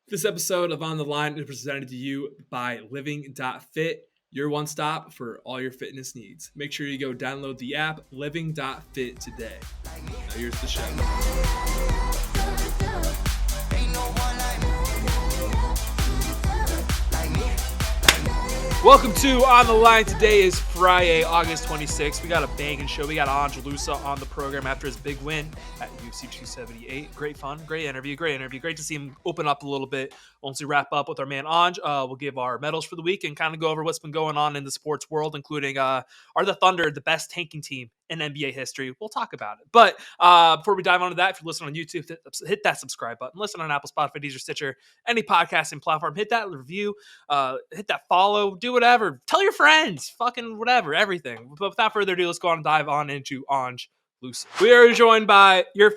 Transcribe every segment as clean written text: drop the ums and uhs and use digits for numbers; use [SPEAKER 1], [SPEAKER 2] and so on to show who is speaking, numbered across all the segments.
[SPEAKER 1] This episode of On the Line is presented to you by Living.fit, your one stop for all your fitness needs. Make sure you go download the app Living.fit today. Now here's the show. Welcome to On the Line. Today is Friday, August 26th. We got a banging show. We got Ange Loosa on the program after his big win at UFC 278. Great fun, great interview. Great to see him open up a little bit. Once we wrap up with our man Ange, we'll give our medals for the week and kind of go over what's been going on in the sports world, including are the Thunder the best tanking team in NBA history? We'll talk about it. But before we dive into that, if you're listening on YouTube, hit that subscribe button. Listen on Apple, Spotify, Deezer, Stitcher, any podcasting platform. Hit that review. Hit that follow. Do whatever. Tell your friends. Fucking whatever. Everything. But without further ado, let's go on and dive on into Ange Loosa. We are joined by your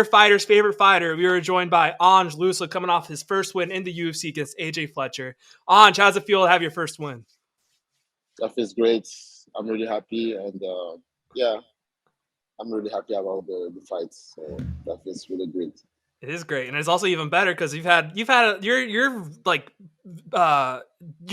[SPEAKER 1] fighter's favorite fighter. We are joined by Ange Loosa coming off his first win in the UFC against AJ Fletcher. Ange, how's it feel to have your first win?
[SPEAKER 2] That feels great. I'm really happy, and I'm really happy about the fights. So that feels really great.
[SPEAKER 1] It is great, and it's also even better because your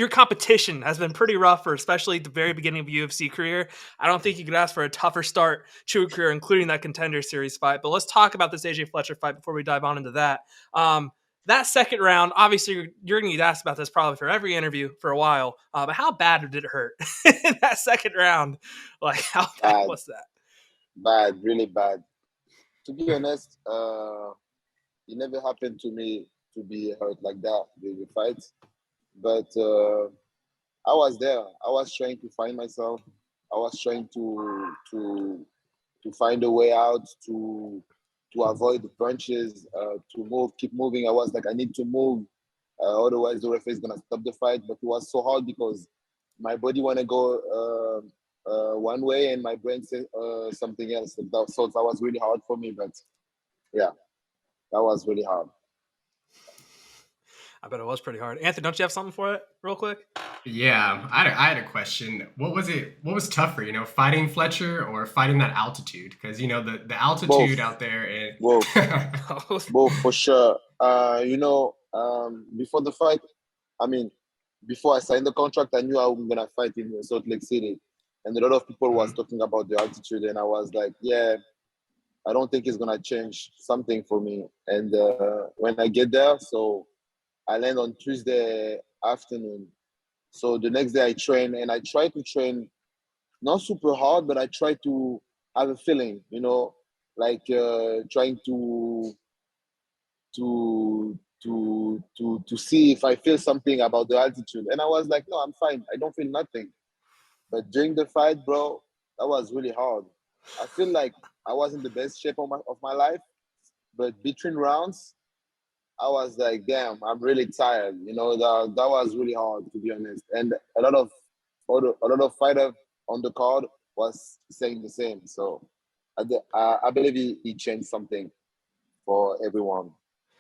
[SPEAKER 1] competition has been pretty rough for especially the very beginning of UFC career. I don't think you could ask for a tougher start to a career, including that Contender Series fight. But let's talk about this AJ Fletcher fight before we dive on into that. That second round, obviously, you're going to get asked about this probably for every interview for a while. But how bad did it hurt in that second round? Like, how bad was that?
[SPEAKER 2] Bad, really bad. To be honest, it never happened to me to be hurt like that during the fights. But I was there. I was trying to find myself. I was trying to find a way out, to avoid the punches, to keep moving. I was like, I need to move, otherwise the referee is gonna stop the fight. But it was so hard because my body wanna go one way and my brain said something else. So that was really hard for me. But yeah, that was really hard.
[SPEAKER 1] I bet it was pretty hard. Anthony, don't you have something for it real quick?
[SPEAKER 3] Yeah, I had a question. What was tougher, fighting Fletcher or fighting that altitude? Because, the altitude
[SPEAKER 2] Both.
[SPEAKER 3] out there. And...
[SPEAKER 2] Both, for sure. Before the fight, before I signed the contract, I knew I was going to fight in Salt Lake City. And a lot of people was talking about the altitude. And I was like, yeah, I don't think it's going to change something for me. And when I get there, so I land on Tuesday afternoon. So the next day I train, and I try to train not super hard, but I try to have a feeling, like trying to see if I feel something about the altitude. And I was like, no, I'm fine. I don't feel nothing. But during the fight, bro, that was really hard. I feel like I was in the best shape of my life, but between rounds, I was like, damn, I'm really tired. That was really hard, to be honest. And a lot of fighters on the card was saying the same. So I believe he changed something for everyone.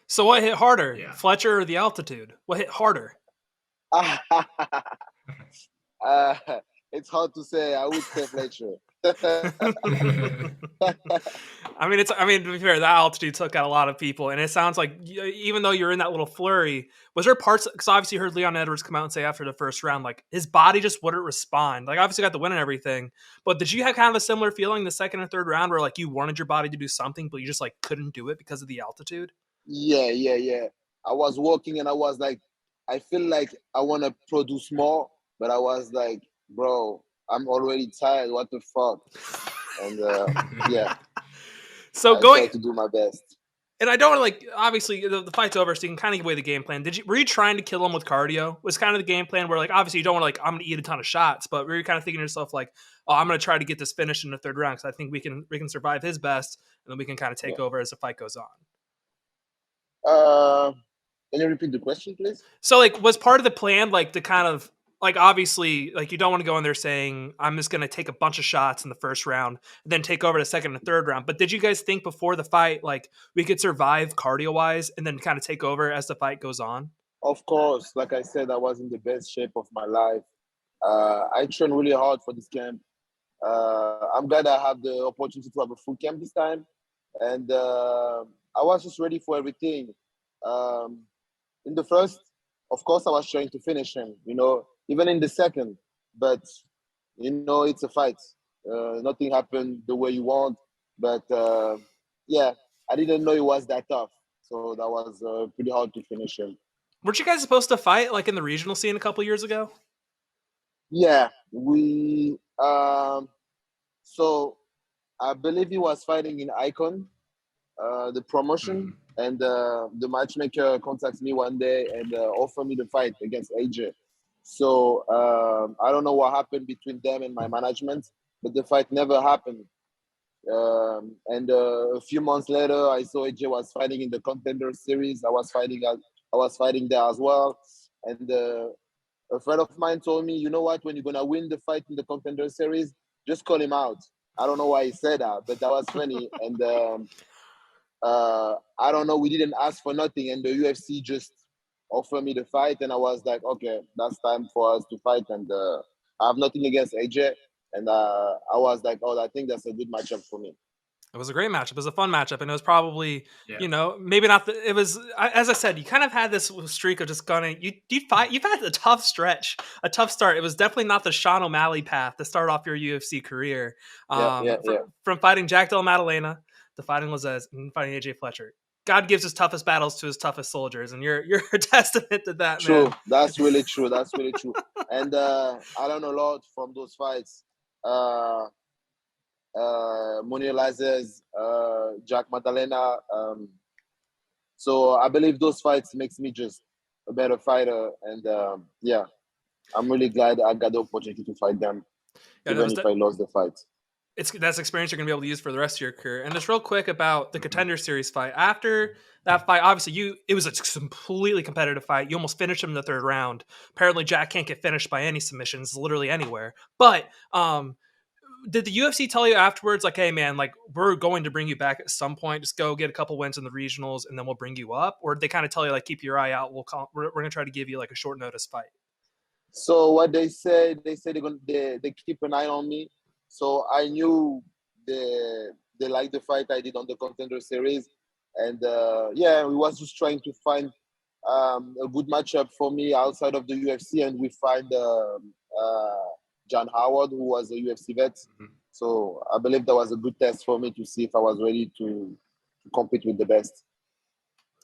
[SPEAKER 1] So what hit harder, Fletcher or the altitude? What hit harder?
[SPEAKER 2] It's hard to say. I would say Fletcher.
[SPEAKER 1] To be fair, that altitude took out a lot of people, and it sounds like even though you're in that little flurry, was there parts? Because obviously, you heard Leon Edwards come out and say after the first round, like his body just wouldn't respond. Like obviously, got the win and everything, but did you have kind of a similar feeling the second and third round, where like you wanted your body to do something, but you just like couldn't do it because of the altitude?
[SPEAKER 2] Yeah. I was walking, and I was like, I feel like I want to produce more, but I was like, bro, I'm already tired. What the fuck? And yeah.
[SPEAKER 1] So
[SPEAKER 2] I tried to do my best.
[SPEAKER 1] And I don't obviously the fight's over, so you can kind of give away the game plan. Were you trying to kill him with cardio? Was kind of the game plan where obviously you don't want I'm going to eat a ton of shots, but were you kind of thinking to yourself oh, I'm going to try to get this finished in the third round because I think we can survive his best, and then we can kind of take over as the fight goes
[SPEAKER 2] on. Can you repeat the question, please?
[SPEAKER 1] So was part of the plan to kind of obviously, you don't want to go in there saying, I'm just going to take a bunch of shots in the first round and then take over the second and third round. But did you guys think before the fight, we could survive cardio-wise and then kind of take over as the fight goes on?
[SPEAKER 2] Of course. Like I said, I was in the best shape of my life. I trained really hard for this camp. I'm glad I have the opportunity to have a full camp this time. And I was just ready for everything. in the first, of course, I was trying to finish him. Even in the second, but it's a fight. Nothing happened the way you want, but yeah, I didn't know it was that tough. So that was pretty hard to finish him.
[SPEAKER 1] Weren't you guys supposed to fight like in the regional scene a couple years ago?
[SPEAKER 2] Yeah, we. So I believe he was fighting in Icon, the promotion, and the matchmaker contacted me one day and offered me the fight against AJ. So I don't know what happened between them and my management, but the fight never happened. And a few months later, I saw AJ was fighting in the Contender Series. I was fighting there as well. And a friend of mine told me, you know what? When you're gonna win the fight in the Contender Series, just call him out. I don't know why he said that, but that was funny. And I don't know. We didn't ask for nothing, and the UFC just offered me the fight, and I was like, okay, that's time for us to fight. And I have nothing against AJ, and I was like, oh, I think that's a good matchup for me.
[SPEAKER 1] It was a great matchup. It was a fun matchup, and it was probably, maybe not. It was, as I said, you kind of had this streak of just going. You've had a tough stretch, a tough start. It was definitely not the Sean O'Malley path to start off your UFC career. From fighting Jack Della Maddalena to fighting Lizez and fighting AJ Fletcher. God gives his toughest battles to his toughest soldiers, and you're a testament to that.
[SPEAKER 2] True,
[SPEAKER 1] man.
[SPEAKER 2] That's really true. That's really true. And I learned a lot from those fights. Munir Lazez, Jack Maddalena. So I believe those fights makes me just a better fighter. And I'm really glad I got the opportunity to fight them, even if I lost the fight.
[SPEAKER 1] That's experience you're going to be able to use for the rest of your career. And just real quick about the Contender Series fight. After that fight, obviously it was a completely competitive fight. You almost finished him in the third round. Apparently Jack can't get finished by any submissions, literally anywhere. But did the UFC tell you afterwards, like, hey man, like we're going to bring you back at some point, just go get a couple wins in the regionals and then we'll bring you up? Or did they kind of tell you like, keep your eye out, we're going to try to give you like a short notice fight?
[SPEAKER 2] So what they said they keep an eye on me. So I knew they liked the fight I did on the Contender Series. And we was just trying to find a good matchup for me outside of the UFC, and we find John Howard, who was a UFC vet. Mm-hmm. So I believe that was a good test for me to see if I was ready to compete with the best.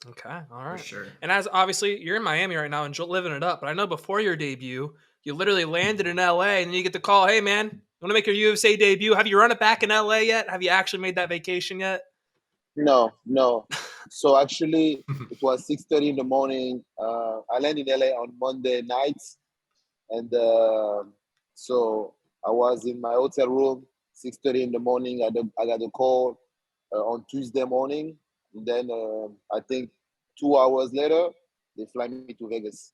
[SPEAKER 1] Okay, all right.
[SPEAKER 3] For sure.
[SPEAKER 1] And as obviously you're in Miami right now and living it up, but I know before your debut, you literally landed in LA and then you get the call, hey man, you want to make your UFC debut? Have you run it back in LA yet? Have you actually made that vacation yet?
[SPEAKER 2] No. So actually, it was 6:30 in the morning. I landed in LA on Monday night, and so I was in my hotel room, 6:30 in the morning. I got a call on Tuesday morning. And then I think 2 hours later, they fly me to Vegas.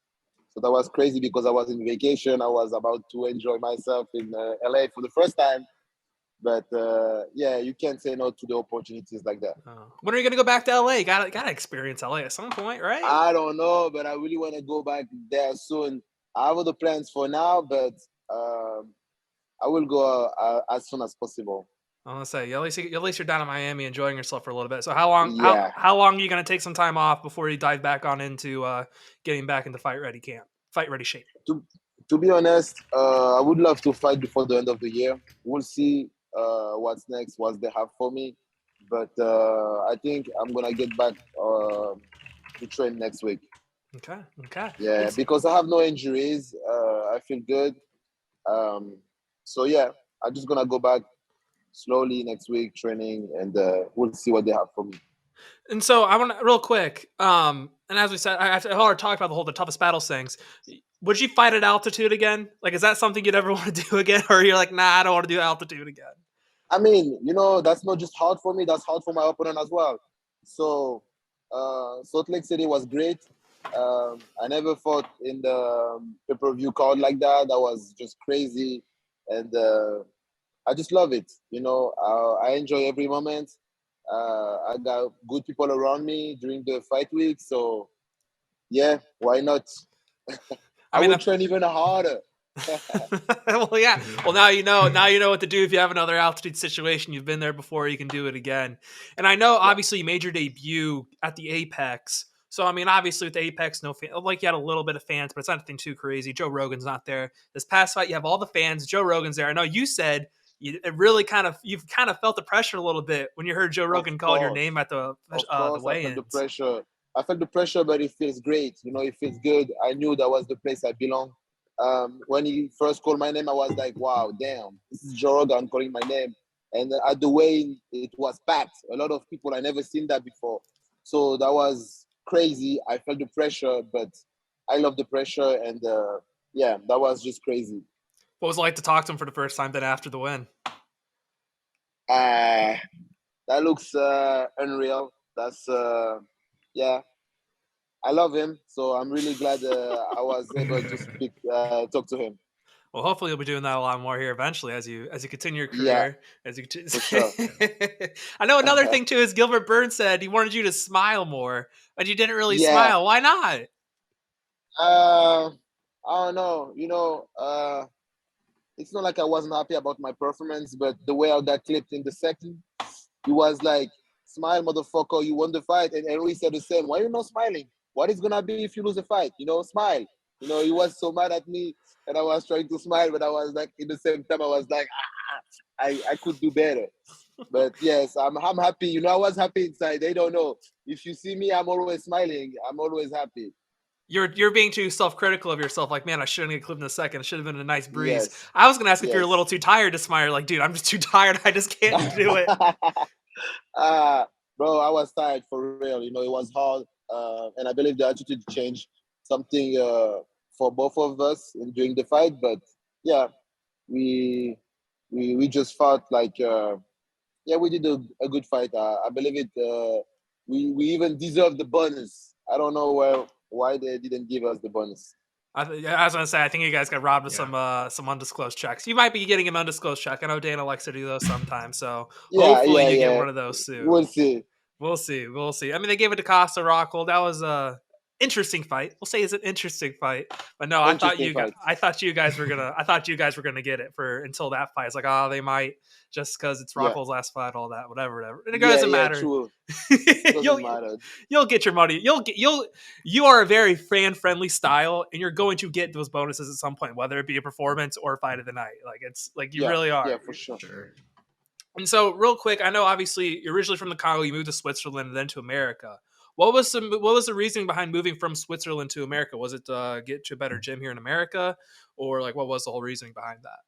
[SPEAKER 2] So that was crazy because I was in vacation. I was about to enjoy myself in LA for the first time. But you can't say no to the opportunities like that.
[SPEAKER 1] When are you going to go back to LA? You gotta experience LA at some point, right?
[SPEAKER 2] I don't know, but I really want to go back there soon. I have other plans for now, but I will go as soon as possible.
[SPEAKER 1] I want to say, at least you're down in Miami enjoying yourself for a little bit. So how long are you going to take some time off before you dive back on into getting back into fight ready shape?
[SPEAKER 2] To be honest, I would love to fight before the end of the year. We'll see what's next, what they have for me. But I think I'm going to get back to train next week.
[SPEAKER 1] Okay.
[SPEAKER 2] Yeah, because I have no injuries. I feel good. I'm just going to go back slowly next week training, and we'll see what they have for me.
[SPEAKER 1] And so I want to real quick, and as we said, I already talked about the toughest battles things. Would you fight at altitude again? Like, is that something you'd ever want to do again? Or you're like, nah, I don't want to do altitude again?
[SPEAKER 2] I mean, that's not just hard for me. That's hard for my opponent as well. So Salt Lake City was great. I never fought in the pay-per-view card like that. That was just crazy. And I just love it. I enjoy every moment. I got good people around me during the fight week. So, yeah, why not? I will train even harder.
[SPEAKER 1] Well, yeah. Well, now you know what to do if you have another altitude situation. You've been there before. You can do it again. And I know, obviously, you made your debut at the Apex So, I mean, obviously with Apex, no fan, like you had a little bit of fans, but it's not anything too crazy. Joe Rogan's not there. This past fight, you have all the fans. Joe Rogan's there. I know you said you've kind of felt the pressure a little bit when you heard Joe
[SPEAKER 2] Of
[SPEAKER 1] Rogan calling your
[SPEAKER 2] course,
[SPEAKER 1] name at the
[SPEAKER 2] of course, I felt the
[SPEAKER 1] weigh-ins.
[SPEAKER 2] pressure. I felt the pressure, but it feels great. It feels good. I knew that was the place I belong. When he first called my name, I was like, wow, damn, this is Joe Rogan calling my name. And at the weigh-in, it was packed. A lot of people, I never seen that before. So that was crazy. I felt the pressure, but I love the pressure. And yeah, that was just crazy.
[SPEAKER 1] What was it like to talk to him for the first time then after the win?
[SPEAKER 2] That looks unreal. That's, yeah, I love him. So I'm really glad I was able to talk to him.
[SPEAKER 1] Well, hopefully you'll be doing that a lot more here eventually as you continue your
[SPEAKER 2] Yeah,
[SPEAKER 1] career.
[SPEAKER 2] for sure.
[SPEAKER 1] I know another thing too is Gilbert Burns said he wanted you to smile more, but you didn't really
[SPEAKER 2] Yeah.
[SPEAKER 1] smile. Why not?
[SPEAKER 2] I don't know. It's not like I wasn't happy about my performance, but the way I got clipped in the second, he was like, "Smile, motherfucker! You won the fight." And Henry said the same. Why are you not smiling? What is gonna be if you lose a fight? Smile. He was so mad at me, and I was trying to smile, but I was like, in the same time, I was like, I could do better. But yes, I'm happy. I was happy inside. They don't know. If you see me, I'm always smiling. I'm always happy.
[SPEAKER 1] You're being too self-critical of yourself. Like, man, I shouldn't get clipped in a second. It should have been a nice breeze.
[SPEAKER 2] Yes.
[SPEAKER 1] I was gonna ask if you're a
[SPEAKER 2] Yes.
[SPEAKER 1] little too tired to smile. You're like, dude, I'm just too tired. I just can't do it.
[SPEAKER 2] Bro, I was tired for real. It was hard, and I believe the attitude changed something for both of us during the fight. But yeah, we just felt like yeah, we did a good fight. I believe it. We even deserved the bonus. I don't know why they didn't give us the bonus.
[SPEAKER 1] I was gonna say, I think you guys got robbed of some undisclosed checks. You might be getting an undisclosed check. I know Dana likes to do those sometimes, so hopefully you get one of those soon.
[SPEAKER 2] We'll see.
[SPEAKER 1] We'll see. I mean, they gave it to Costa Rockhold. That was a interesting fight. We'll say it's an interesting fight. But no, I thought you guys were gonna get it for until that fight. It's like, oh, they might just because it's Rockhold's last fight, all that, whatever. And it doesn't matter.
[SPEAKER 2] True.
[SPEAKER 1] You'll get your money. You are a very fan friendly style, and you're going to get those bonuses at some point, whether it be a performance or a fight of the night. Like it's like you really are.
[SPEAKER 2] Yeah, for sure.
[SPEAKER 1] And so, real quick, I know obviously you're originally from the Congo. You moved to Switzerland and then to America. What was the reasoning behind moving from Switzerland to America? Was it to get to a better gym here in America, or like what was the whole reasoning behind that?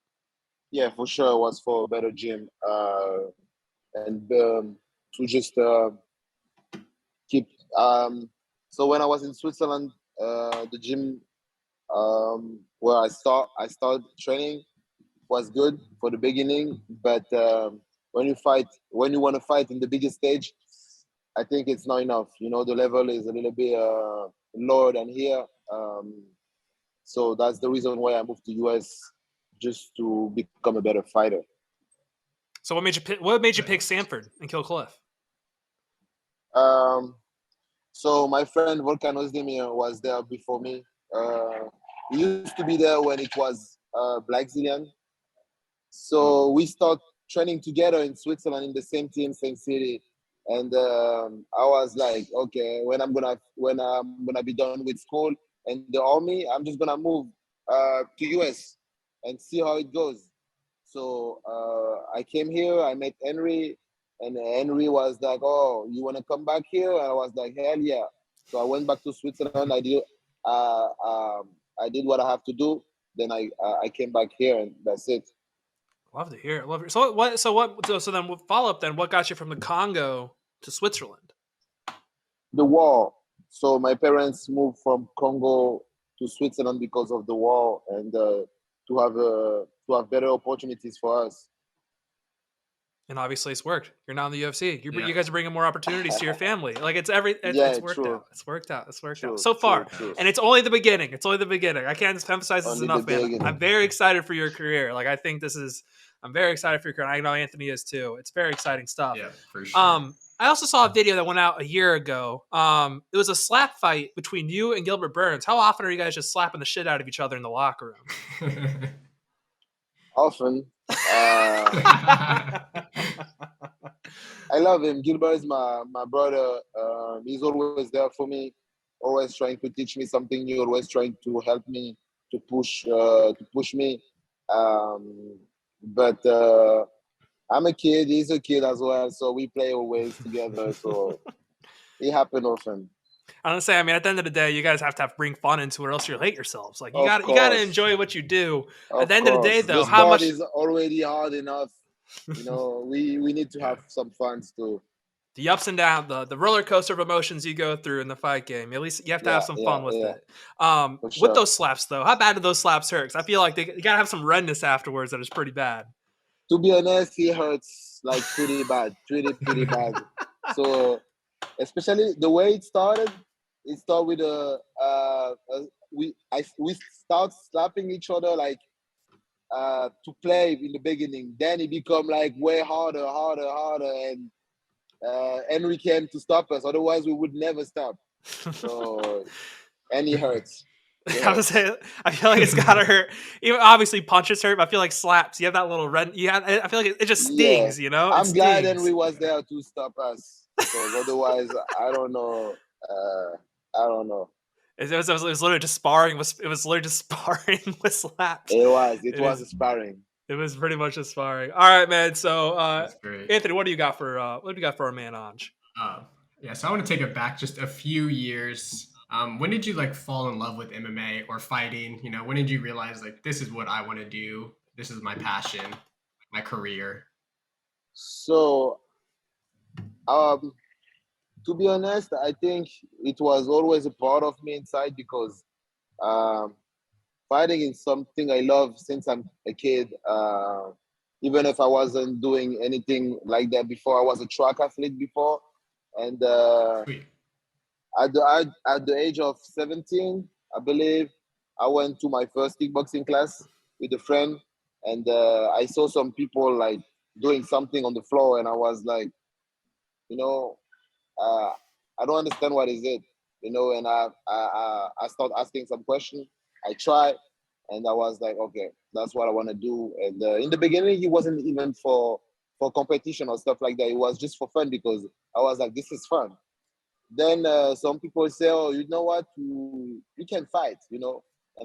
[SPEAKER 2] Yeah, for sure, it was for a better gym, and to just keep. So when I was in Switzerland, the gym where I started training was good for the beginning, but when you want to fight in the biggest stage, I think it's not enough. The level is a little bit lower than here. So that's the reason why I moved to US, just to become a better fighter.
[SPEAKER 1] So what made you pick Sanford and Kill Cliff?
[SPEAKER 2] So my friend Volkan Ozdemir was there before me. He used to be there when it was Black Zillion. So we start training together in Switzerland in the same team, same city. And I was like, okay, when I'm gonna be done with school and the army, I'm just gonna move to US and see how it goes. So I came here, I met Henry, and Henry was like, "Oh, you want to come back here?" And I was like, "Hell yeah!" So I went back to Switzerland. I did what I have to do. Then I came back here, and that's it.
[SPEAKER 1] Love to hear it. So then follow up. Then what got you from the Congo to Switzerland?
[SPEAKER 2] The war. So my parents moved from Congo to Switzerland because of the war, and to have better opportunities for us.
[SPEAKER 1] And obviously, it's worked. You're now in the UFC. You guys are bringing more opportunities to your family. Like it's worked out. It's worked out so far, and it's only the beginning. I can't emphasize this enough, man. I'm very excited for your career. Like I think I'm very excited for your career. I know Anthony is too. It's very exciting stuff.
[SPEAKER 3] Yeah, for sure.
[SPEAKER 1] I also saw a video that went out a year ago. It was a slap fight between you and Gilbert Burns. How often are you guys just slapping the shit out of each other in the locker room?
[SPEAKER 2] Often. I love him. Gilbert is my brother. He's always there for me. always trying to teach me something new, always trying to help me to push me. Um, but I'm a kid. He's a kid as well, so we play always together. So it happens often.
[SPEAKER 1] I'm gonna say, I mean, at the end of the day, you guys have to bring fun into it, or else you'll hate yourselves. Like
[SPEAKER 2] Of
[SPEAKER 1] you got to
[SPEAKER 2] course,
[SPEAKER 1] enjoy what you do. At the
[SPEAKER 2] of
[SPEAKER 1] end of the day,
[SPEAKER 2] course. The
[SPEAKER 1] though, how
[SPEAKER 2] sport
[SPEAKER 1] much
[SPEAKER 2] is already hard enough. We need to
[SPEAKER 3] Yeah.
[SPEAKER 2] have some fun too.
[SPEAKER 1] the ups and downs, the roller coaster of emotions you go through in the fight game. At least you have to have
[SPEAKER 2] Yeah,
[SPEAKER 1] some
[SPEAKER 2] yeah,
[SPEAKER 1] fun with
[SPEAKER 2] yeah,
[SPEAKER 1] it.
[SPEAKER 2] for
[SPEAKER 1] With
[SPEAKER 2] sure.
[SPEAKER 1] those slaps, though, how bad do those slaps hurt? 'Cause I feel like you gotta have some redness afterwards that is pretty bad.
[SPEAKER 2] To be honest, it hurts like pretty bad, pretty bad. So especially the way it started with we start slapping each other like to play in the beginning. Then it become like way harder, and Henry came to stop us. Otherwise, we would never stop. So and it hurts. It
[SPEAKER 1] I was
[SPEAKER 2] hurts.
[SPEAKER 1] saying, I feel like it's gotta hurt. Even obviously punches hurt, but I feel like slaps. You have that little red. I feel like it just
[SPEAKER 2] Yeah,
[SPEAKER 1] stings. You know, it
[SPEAKER 2] I'm glad
[SPEAKER 1] stings.
[SPEAKER 2] Henry was there to stop us because otherwise, I don't know. I don't know.
[SPEAKER 1] It was literally just sparring. It was literally just sparring with slaps.
[SPEAKER 2] It
[SPEAKER 1] It
[SPEAKER 2] was
[SPEAKER 1] is.
[SPEAKER 2] sparring.
[SPEAKER 1] It was pretty much just sparring. All right, man. So,
[SPEAKER 3] That's great.
[SPEAKER 1] Anthony, what do you got for our man Ange?
[SPEAKER 3] Uh, yeah, so I want to take it back just a few years. When did you like fall in love with MMA or fighting? You know, when did you realize like this is what I want to do? This is my passion, my career.
[SPEAKER 2] So, um, to be honest, I think it was always a part of me inside because um, fighting is something I love since I'm a kid. Even if I wasn't doing anything like that before, I was a track athlete before, and
[SPEAKER 3] Sweet.
[SPEAKER 2] at the age of 17, I believe, I went to my first kickboxing class with a friend, and I saw some people like doing something on the floor, and I was like, you know, uh, I don't understand what is it, and I start asking some questions. I try, and I was like, okay, that's what I want to do. And in the beginning, it wasn't even for competition or stuff like that. It was just for fun because I was like, this is fun. Then some people say, oh, you know what, you can fight, and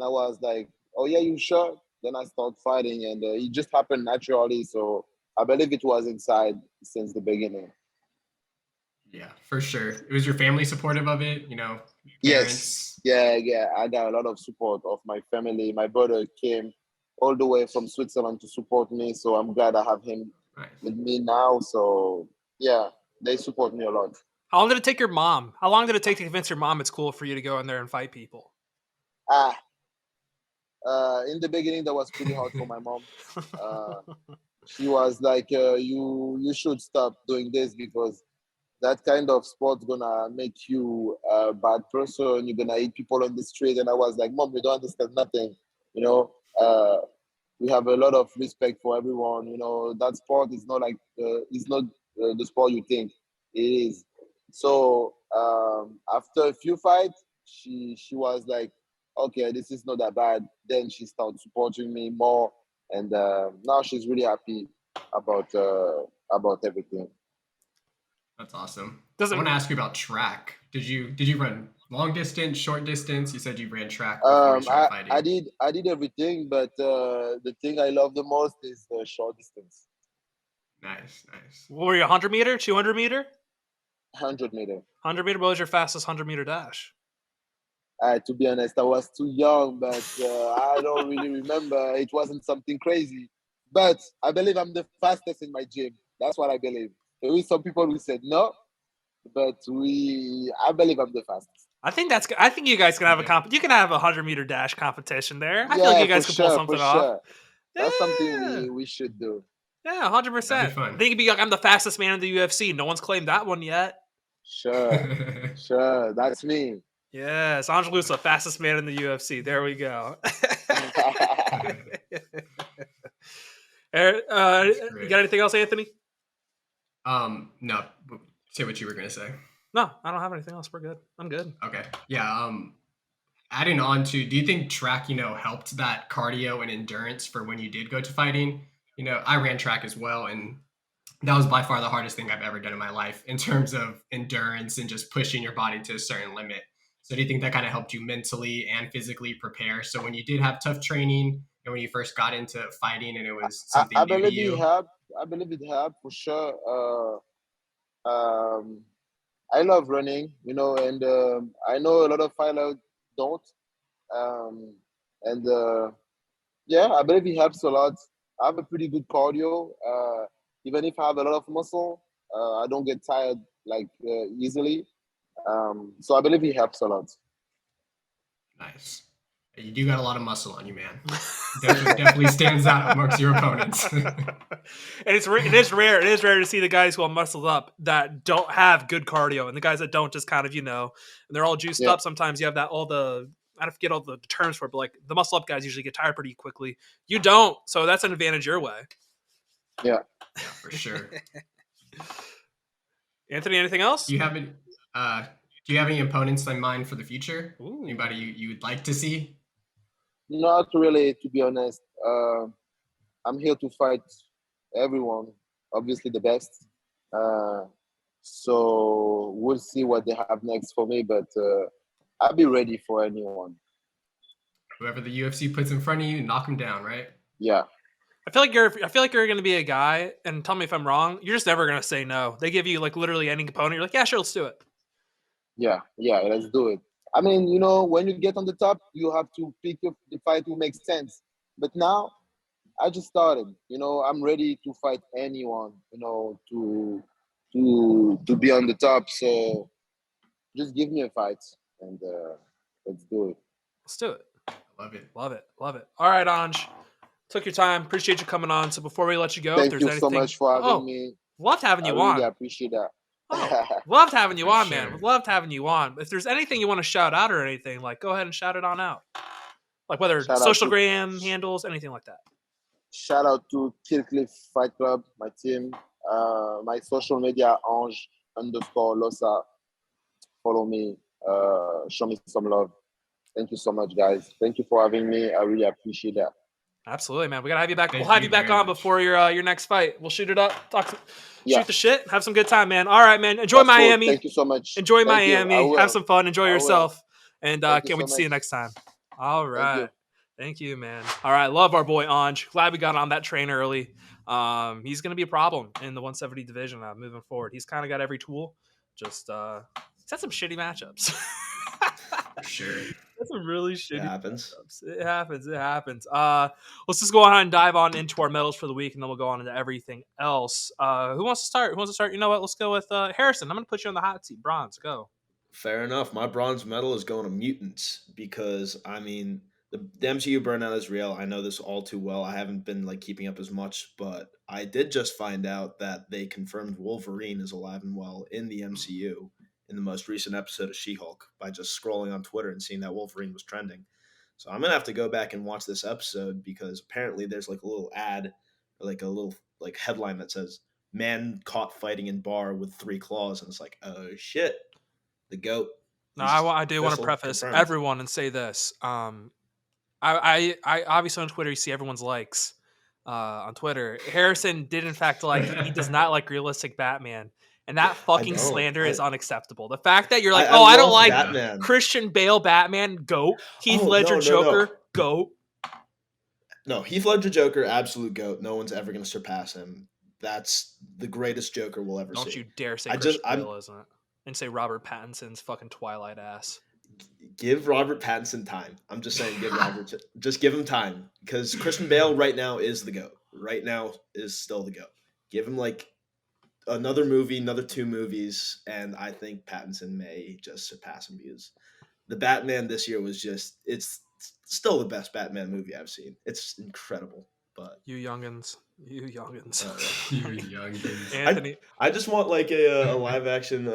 [SPEAKER 2] I was like, oh yeah, you sure? Then I start fighting, and it just happened naturally. So I believe it was inside since the beginning.
[SPEAKER 3] Yeah, for sure. It was your family supportive of it, you know,
[SPEAKER 2] Yes,
[SPEAKER 3] parents.
[SPEAKER 2] yeah. I got a lot of support of my family. My brother came all the way from Switzerland to support me, so I'm glad I have him
[SPEAKER 3] Nice.
[SPEAKER 2] with me now. So yeah, they support me a lot.
[SPEAKER 1] How long did it take your mom? How long did it take to convince your mom it's cool for you to go in there and fight people?
[SPEAKER 2] Ah, in the beginning, that was pretty hard for my mom. Uh, she was like, "You should stop doing this because that kind of sport's gonna make you a bad person. You're gonna hit people on the street." And I was like, "Mom, you don't understand nothing. You know, uh, we have a lot of respect for everyone. That sport is not like it's not the sport you think it is." So after a few fights, she was like, "Okay, this is not that bad." Then she started supporting me more, and now she's really happy about everything.
[SPEAKER 3] That's awesome. I
[SPEAKER 1] Doesn't
[SPEAKER 3] want to ask you about track. Did you run long distance, short distance? You said you ran track before you started
[SPEAKER 2] I
[SPEAKER 3] fighting.
[SPEAKER 2] did everything, but the thing I love the most is the short distance,
[SPEAKER 3] Nice, nice.
[SPEAKER 1] what were you, 100 meter, 200 meter,
[SPEAKER 2] 100 meter.
[SPEAKER 1] 100 meter? What was your fastest 100 meter dash?
[SPEAKER 2] To be honest, I was too young, but I don't really remember. It wasn't something crazy, but I believe I'm the fastest in my gym. That's what I believe. There is some people who said no, but I believe I'm the fastest.
[SPEAKER 1] I think you guys can have a
[SPEAKER 3] Yeah,
[SPEAKER 1] You can have a 100 meter dash competition there. I feel like
[SPEAKER 2] Yeah,
[SPEAKER 1] you guys could pull
[SPEAKER 2] for
[SPEAKER 1] something off.
[SPEAKER 2] sure. That's something
[SPEAKER 1] Yeah,
[SPEAKER 2] we should do.
[SPEAKER 1] yeah, hundred
[SPEAKER 3] that'd be
[SPEAKER 1] percent. I
[SPEAKER 3] fun.
[SPEAKER 1] think it'd be like I'm the fastest man in the UFC. No one's claimed that one yet.
[SPEAKER 2] Sure, sure. That's me.
[SPEAKER 1] Yes, Ange Loosa, fastest man in the UFC. There we go.
[SPEAKER 3] That's
[SPEAKER 1] You
[SPEAKER 3] great.
[SPEAKER 1] got anything else, Anthony?
[SPEAKER 3] No, say what you were gonna say.
[SPEAKER 1] No, I don't have anything else. We're good. I'm good.
[SPEAKER 3] Okay. Yeah. Adding on to, do you think track, helped that cardio and endurance for when you did go to fighting? I ran track as well, and that was by far the hardest thing I've ever done in my life in terms of endurance and just pushing your body to a certain limit. So do you think that kind of helped you mentally and physically prepare? So when you did have tough training and when you first got into fighting and it was something
[SPEAKER 2] I
[SPEAKER 3] new to
[SPEAKER 2] believe it
[SPEAKER 3] you?
[SPEAKER 2] helped. I believe it helped for sure. I love running, and I know a lot of fighters don't. Um, and yeah, I believe it helps a lot. I have a pretty good cardio. Even if I have a lot of muscle, I don't get tired like easily. So I believe it helps a lot.
[SPEAKER 3] Nice. You do got a lot of muscle on you, man. Definitely stands out amongst your opponents.
[SPEAKER 1] And it is rare. It is rare to see the guys who are muscled up that don't have good cardio, and the guys that don't just kind of, and they're all juiced
[SPEAKER 2] Yeah.
[SPEAKER 1] up. Sometimes you have that I forget all the terms for it, but like the muscle up guys usually get tired pretty quickly. You don't, so that's an advantage your way.
[SPEAKER 2] Yeah.
[SPEAKER 3] Yeah, for sure.
[SPEAKER 1] Anthony, anything else?
[SPEAKER 3] Do you have any opponents in mind for the future?
[SPEAKER 1] Ooh.
[SPEAKER 3] Anybody you would like to see?
[SPEAKER 2] Not really, to be honest. I'm here to fight everyone, obviously the best. So we'll see what they have next for me, but I'll be ready for anyone.
[SPEAKER 3] Whoever the UFC puts in front of you, knock them down, right?
[SPEAKER 2] Yeah.
[SPEAKER 1] I feel like you're going to be a guy, and tell me if I'm wrong. You're just never going to say no. They give you like literally any opponent. You're like, yeah, sure, let's do it.
[SPEAKER 2] Yeah, let's do it. I mean, when you get on the top, you have to pick the fight who makes sense. But now, I just started. I'm ready to fight anyone. To be on the top. So just give me a fight, and let's do it.
[SPEAKER 1] Let's do it.
[SPEAKER 3] Love it.
[SPEAKER 1] Love it. Love it. All right, Ange. Took your time. Appreciate you coming on. So before we let you go,
[SPEAKER 2] Thank
[SPEAKER 1] if there's
[SPEAKER 2] you
[SPEAKER 1] anything,
[SPEAKER 2] so much for having me.
[SPEAKER 1] Loved having you
[SPEAKER 2] I really
[SPEAKER 1] on.
[SPEAKER 2] appreciate that.
[SPEAKER 1] Loved having you
[SPEAKER 3] For
[SPEAKER 1] on,
[SPEAKER 3] sure.
[SPEAKER 1] man. Loved having you on. If there's anything you want to shout out or anything, like go ahead and shout it on out. Like whether
[SPEAKER 2] Shout out
[SPEAKER 1] social
[SPEAKER 2] to-
[SPEAKER 1] gram handles, anything like that.
[SPEAKER 2] Shout out to Killcliff Fight Club, my team. My social media, Ange_Loosa. Follow me. Show me some love. Thank you so much, guys. Thank you for having me. I really appreciate that.
[SPEAKER 1] Absolutely, man. We gotta have you back.
[SPEAKER 3] Thank
[SPEAKER 1] We'll have
[SPEAKER 3] you
[SPEAKER 1] you back
[SPEAKER 3] very
[SPEAKER 1] on
[SPEAKER 3] much.
[SPEAKER 1] before your next fight. We'll shoot it up,
[SPEAKER 2] Yeah.
[SPEAKER 1] shoot the shit, have some good time, man. All right, man. Enjoy
[SPEAKER 2] That's cool.
[SPEAKER 1] Miami.
[SPEAKER 2] Thank you so much.
[SPEAKER 1] Enjoy
[SPEAKER 2] Thank you. I
[SPEAKER 1] Miami.
[SPEAKER 2] will.
[SPEAKER 1] Have some fun. Enjoy
[SPEAKER 2] I will.
[SPEAKER 1] yourself. And
[SPEAKER 2] Thank you
[SPEAKER 1] can't wait
[SPEAKER 2] so
[SPEAKER 1] to see you
[SPEAKER 2] much.
[SPEAKER 1] next time. All right.
[SPEAKER 2] you.
[SPEAKER 1] Thank you, man. All right. Love our boy Ange. Glad we got on that train early. He's going to be a problem in the 170 division moving forward. He's kind of got every tool. Just he's had some shitty matchups.
[SPEAKER 3] For sure.
[SPEAKER 1] That's some really shitty.
[SPEAKER 4] It happens.
[SPEAKER 1] It happens. Let's just go on and dive on into our medals for the week, and then we'll go on into everything else. Who wants to start? You know what? Let's go with Harrison. I'm going to put you on the hot seat. Bronze, go.
[SPEAKER 4] Fair enough. My bronze medal is going to mutants because, I mean, the MCU burnout is real. I know this all too well. I haven't been keeping up as much, but I did just find out that they confirmed Wolverine is alive and well in the MCU in the most recent episode of She-Hulk by just scrolling on Twitter and seeing that Wolverine was trending. So I'm going to have to go back and watch this episode because apparently there's a little ad, or a little headline that says, "Man caught fighting in bar with 3 claws." And it's like, oh shit, the GOAT.
[SPEAKER 1] No, I do want to preface everyone and say this. I obviously on Twitter you see everyone's likes on Twitter. Harrison did in fact he does not like realistic Batman. And that fucking slander is unacceptable. The fact that you're like, I don't like
[SPEAKER 4] Batman.
[SPEAKER 1] Christian Bale Batman, GOAT. Heath Ledger Joker, GOAT.
[SPEAKER 4] No, Heath Ledger Joker, absolute GOAT. No one's ever going to surpass him. That's the greatest Joker we'll ever see.
[SPEAKER 1] Don't you dare say Christian Bale isn't it. And say Robert Pattinson's fucking Twilight ass.
[SPEAKER 4] Give Robert Pattinson time. I'm just saying, just give him time. Because Christian Bale right now is the GOAT. Right now is still the GOAT. Give him another movie, another 2 movies, and I think Pattinson may just surpass him because the Batman this year was it's still the best Batman movie I've seen. It's incredible. But
[SPEAKER 1] You youngins.
[SPEAKER 3] You youngins.
[SPEAKER 1] Anthony.
[SPEAKER 4] I just want a live action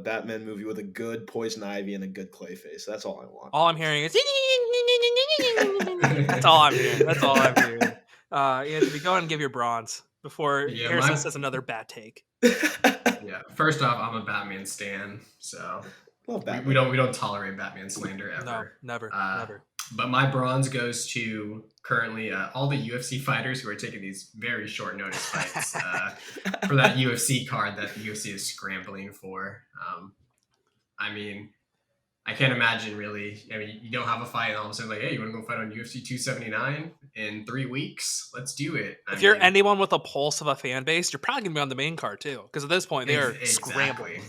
[SPEAKER 4] Batman movie with a good Poison Ivy and a good Clayface. That's all I want.
[SPEAKER 1] All I'm hearing is that's all I'm hearing. Anthony, go ahead and give your bronze before Harrison says another bad take.
[SPEAKER 3] Yeah. First off, I'm a Batman stan, so
[SPEAKER 4] Love Batman.
[SPEAKER 3] we don't tolerate Batman slander ever.
[SPEAKER 1] No, never.
[SPEAKER 3] But my bronze goes to currently all the UFC fighters who are taking these very short notice fights for that UFC card that the UFC is scrambling for. I mean, I can't imagine really. I mean, you don't have a fight, and all of a sudden, like, hey, you want to go fight on UFC 279 in 3 weeks? Let's do it.
[SPEAKER 1] If you're anyone with a pulse of a fan base, you're probably gonna be on the main card too, because at this point they are scrambling.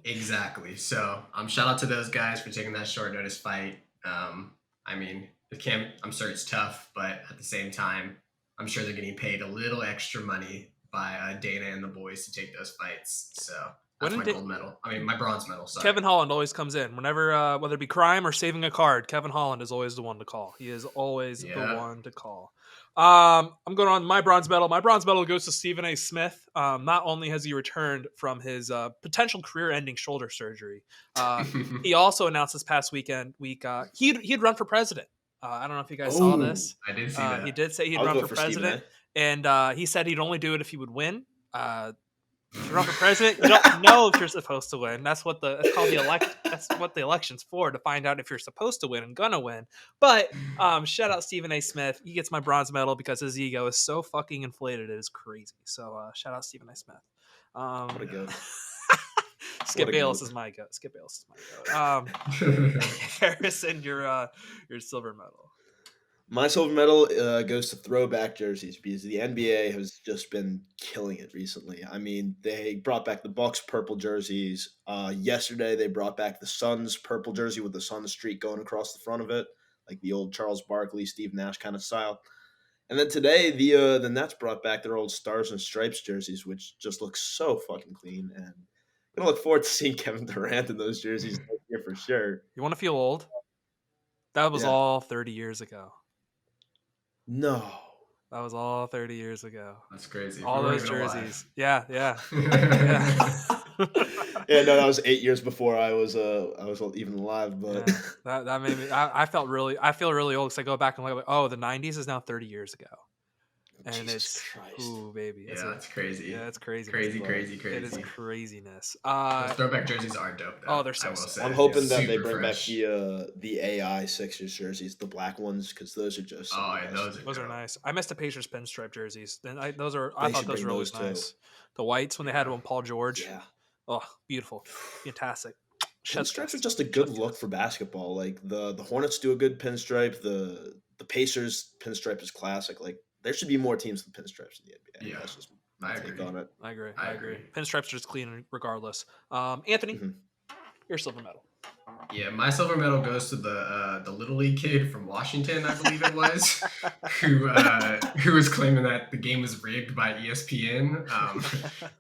[SPEAKER 3] Exactly. So, shout out to those guys for taking that short notice fight. I mean, I'm sure it's tough, but at the same time, I'm sure they're getting paid a little extra money by Dana and the boys to take those fights. So that's my gold medal. I mean, my bronze medal. Sorry.
[SPEAKER 1] Kevin Holland always comes in whenever, whether it be crime or saving a card. Kevin Holland is always the one to call. He is always the one to call. I'm going on my bronze medal. My bronze medal goes to Stephen A. Smith. Not only has he returned from his potential career-ending shoulder surgery, he also announced this past week he'd run for president. I don't know if you guys saw this.
[SPEAKER 3] I did see that.
[SPEAKER 1] He did say he'd run for president, and he said he'd only do it if he would win. If you run for president, you don't know if you're supposed to win. That's what it's called the election. That's what the election's for, to find out if you're supposed to win and gonna win. But shout out Stephen A. Smith. He gets my bronze medal because his ego is so fucking inflated. It is crazy. So shout out Stephen A. Smith.
[SPEAKER 4] What a goat.
[SPEAKER 1] Skip Bayless is my goat. Harrison, your silver medal.
[SPEAKER 4] My silver medal goes to throwback jerseys because the NBA has just been killing it recently. I mean, they brought back the Bucks purple jerseys. Yesterday, they brought back the Suns purple jersey with the sun streak going across the front of it, like the old Charles Barkley, Steve Nash kind of style. And then today, the Nets brought back their old Stars and Stripes jerseys, which just look so fucking clean. And I'm going to look forward to seeing Kevin Durant in those jerseys next year for sure.
[SPEAKER 1] You want to feel old? That was all 30 years ago.
[SPEAKER 4] No.
[SPEAKER 1] That was all 30 years ago.
[SPEAKER 3] That's crazy.
[SPEAKER 1] All those jerseys. Yeah.
[SPEAKER 4] Yeah, no, that was 8 years before I was even alive. But
[SPEAKER 1] that made me. I feel really old because I go back and look like, oh, the 90s is now 30 years ago, and
[SPEAKER 4] Jesus Christ.
[SPEAKER 1] Ooh, baby.
[SPEAKER 3] That's crazy.
[SPEAKER 1] Yeah, it's crazy.
[SPEAKER 3] Crazy.
[SPEAKER 1] It is craziness.
[SPEAKER 3] Those throwback jerseys are dope, though.
[SPEAKER 1] Oh, they're so sick.
[SPEAKER 4] I'm hoping that they bring back the AI Sixers jerseys, the black ones, because those are just
[SPEAKER 1] those are nice. I missed the Pacers pinstripe jerseys. And I thought those were always nice. The whites when they had them on Paul George.
[SPEAKER 4] Yeah.
[SPEAKER 1] Oh, beautiful, fantastic.
[SPEAKER 4] Pinstripes are just a good look for basketball. Like the Hornets do a good pinstripe. The Pacers pinstripe is classic. Like there should be more teams with pinstripes in the NBA.
[SPEAKER 3] Yeah,
[SPEAKER 4] that's just
[SPEAKER 3] my
[SPEAKER 4] take on it.
[SPEAKER 1] I agree. Pinstripes are just clean regardless. Anthony, your silver medal.
[SPEAKER 3] Yeah, my silver medal goes to the Little League kid from Washington, I believe it was, who was claiming that the game was rigged by ESPN.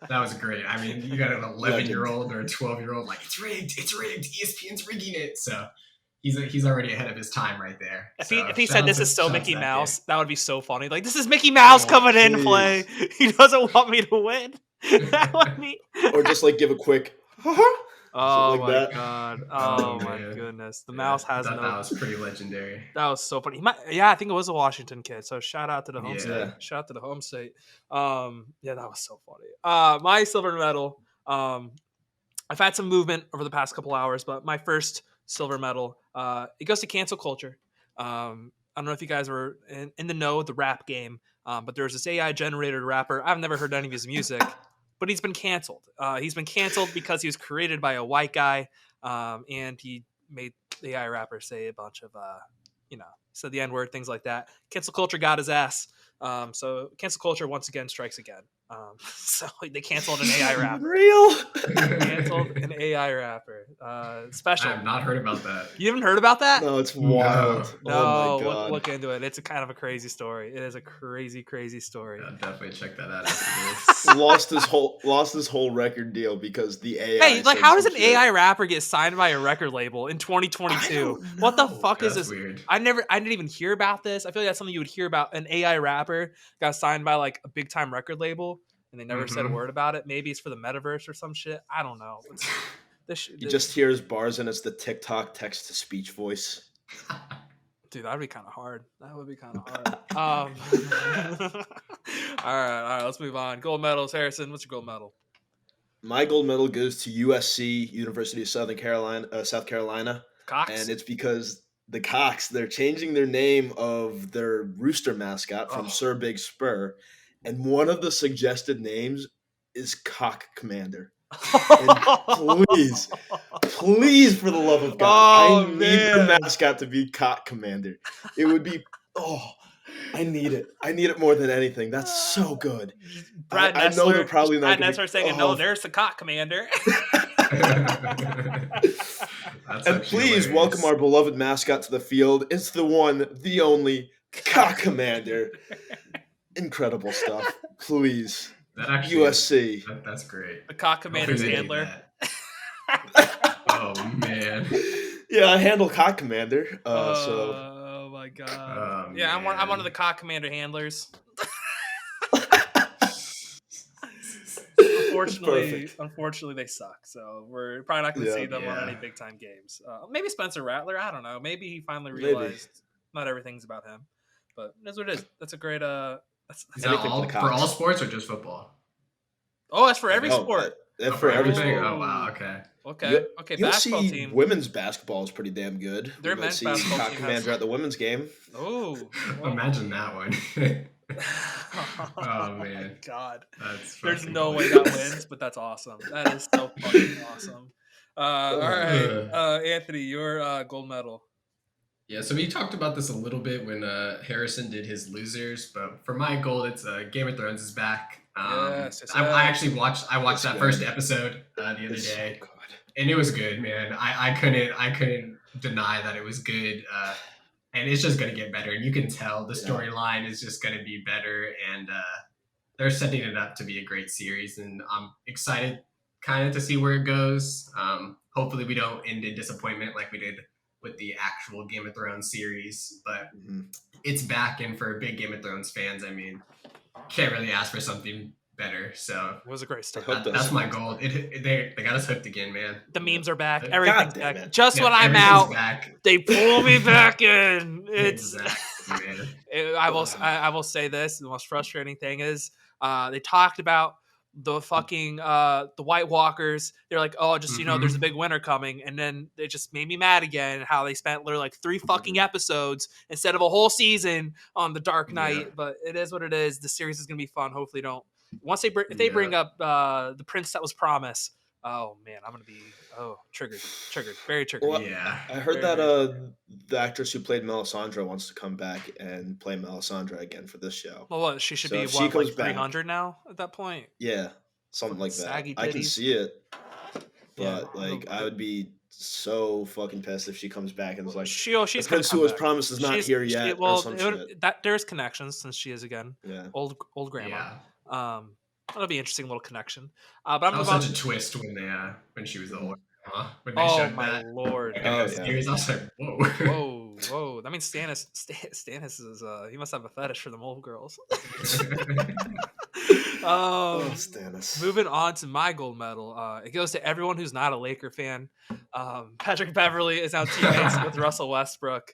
[SPEAKER 3] That was great. I mean, you got an 11-year-old or a 12-year-old like, it's rigged, ESPN's rigging it. So he's already ahead of his time right there.
[SPEAKER 1] If he said this is still Mickey Mouse, that would be so funny. Like, this is Mickey Mouse coming in play. He doesn't want me to win. That would be.
[SPEAKER 4] Or just like give a quick.
[SPEAKER 1] Oh my god! Oh my goodness! The mouse has
[SPEAKER 3] that was pretty legendary.
[SPEAKER 1] That was so funny. I think it was a Washington kid. So shout out to the home state. Shout out to the home state. That was so funny. My silver medal. I've had some movement over the past couple hours, but my first silver medal. It goes to cancel culture. I don't know if you guys were in the know of the rap game, but there's this AI generated rapper. I've never heard any of his music. But he's been canceled. He's been canceled because he was created by a white guy, and he made the AI rapper say a bunch of, said the N-word, things like that. Cancel culture got his ass. So cancel culture once again strikes again. So they canceled an AI rapper.
[SPEAKER 4] Real?
[SPEAKER 1] Canceled an AI rapper. Special.
[SPEAKER 3] I have not heard about that.
[SPEAKER 1] You haven't heard about that?
[SPEAKER 4] No, it's wild.
[SPEAKER 1] No,
[SPEAKER 4] oh my God.
[SPEAKER 1] Look into it. It's a kind of a crazy story. It is a crazy, crazy story.
[SPEAKER 3] I'll definitely check that out after this.
[SPEAKER 4] lost his whole record deal because the AI.
[SPEAKER 1] Hey, like, how does an AI rapper get signed by a record label in 2022? What the fuck is this?
[SPEAKER 3] Weird.
[SPEAKER 1] I didn't even hear about this. I feel like that's something you would hear about. An AI rapper got signed by like a big time record label, and they never said a word about it. Maybe it's for the metaverse or some shit. I don't know.
[SPEAKER 4] You just hear his bars, and it's the TikTok text to speech voice.
[SPEAKER 1] Dude, that'd be kind of hard. That would be kind of hard. All right. Let's move on. Gold medals, Harrison. What's your gold medal?
[SPEAKER 4] My gold medal goes to USC, University of South Carolina,
[SPEAKER 1] Cox?
[SPEAKER 4] And it's because the Cox, they're changing their name of their rooster mascot from Sir Big Spur, and one of the suggested names is Cock Commander. And please, for the love of God, I need the mascot to be Cock Commander. It would be, I need it. I need it more than anything. That's so good.
[SPEAKER 1] Brad
[SPEAKER 4] I know they're
[SPEAKER 1] Nessler,
[SPEAKER 4] probably not
[SPEAKER 1] Brad
[SPEAKER 4] going
[SPEAKER 1] Nessler saying, "No, there's the Cock Commander."
[SPEAKER 4] And please welcome our beloved mascot to the field. It's the one, the only Cock Commander. Incredible stuff. Please.
[SPEAKER 3] That actually
[SPEAKER 4] USC.
[SPEAKER 3] That's great.
[SPEAKER 1] The Cock Commander's
[SPEAKER 3] Hopefully they do
[SPEAKER 1] handler.
[SPEAKER 3] that. Oh man.
[SPEAKER 4] Yeah, I handle Cock Commander. So
[SPEAKER 1] Oh my God. Yeah,
[SPEAKER 3] man.
[SPEAKER 1] I'm one of the Cock Commander handlers. Unfortunately, they suck. So we're probably not going to see them on any big time games. Maybe Spencer Rattler. I don't know. Maybe he finally realized not everything's about him. But that's what it is. That's a great.
[SPEAKER 3] Is that all for all sports or just football?
[SPEAKER 1] Oh, that's for every sport.
[SPEAKER 4] For
[SPEAKER 3] everything. Oh wow. Okay.
[SPEAKER 1] Okay. Basketball team.
[SPEAKER 4] Women's basketball is pretty damn good.
[SPEAKER 1] Their men's basketball
[SPEAKER 4] Cock
[SPEAKER 1] team
[SPEAKER 4] Commander at the women's game.
[SPEAKER 1] Oh,
[SPEAKER 3] imagine that one. Oh man,
[SPEAKER 1] God,
[SPEAKER 3] there's
[SPEAKER 1] no way that wins, but that's awesome. That is so fucking awesome. All right, Anthony, your gold medal.
[SPEAKER 3] Yeah, so we talked about this a little bit when Harrison did his losers, but for my gold, it's Game of Thrones is back.
[SPEAKER 1] Yes.
[SPEAKER 3] I actually watched that first episode the other day, and it was good, man. I couldn't deny that it was good. And it's just going to get better. And you can tell the storyline is just going to be better. And they're setting it up to be a great series. And I'm excited kind of to see where it goes. Hopefully we don't end in disappointment like we did with the actual Game of Thrones series. But it's back. And for big Game of Thrones fans, I mean, can't really ask for something better. So
[SPEAKER 1] it was a great start.
[SPEAKER 3] That's my goal. They got us hooked again, man.
[SPEAKER 1] The memes are back. Everything's back.
[SPEAKER 4] It.
[SPEAKER 1] Just when I'm out, they pull me back in. It's
[SPEAKER 3] exactly,
[SPEAKER 1] I will say this. The most frustrating thing is they talked about the fucking the White Walkers. They're like, oh, just you know, there's a big winter coming, and then it just made me mad again. How they spent literally like 3 fucking episodes instead of a whole season on the Dark Knight. Yeah. But it is what it is. The series is gonna be fun. Hopefully, once they bring up the prince that was promised. Oh man, I'm gonna be triggered, very triggered.
[SPEAKER 4] Well, yeah, I heard that the actress who played Melisandre wants to come back and play Melisandre again for this show.
[SPEAKER 1] Well, what, she should be like 300 now at that point.
[SPEAKER 4] Yeah, something like that. I can see it, but I would be so fucking pissed if she comes back and is like, she's the prince who was promised is not here yet.
[SPEAKER 1] There's connections since she is again.
[SPEAKER 4] Yeah,
[SPEAKER 1] old grandma. Yeah. That'll be an interesting little connection. But
[SPEAKER 3] that was such a twist when she was the old grandma. When they showed
[SPEAKER 1] my
[SPEAKER 3] that.
[SPEAKER 1] Lord!
[SPEAKER 3] Series, I was like, whoa.
[SPEAKER 1] Whoa! That means Stannis is he must have a fetish for the mole girls.
[SPEAKER 4] Stannis.
[SPEAKER 1] Moving on to my gold medal, it goes to everyone who's not a Laker fan. Patrick Beverley is now teammates with Russell Westbrook.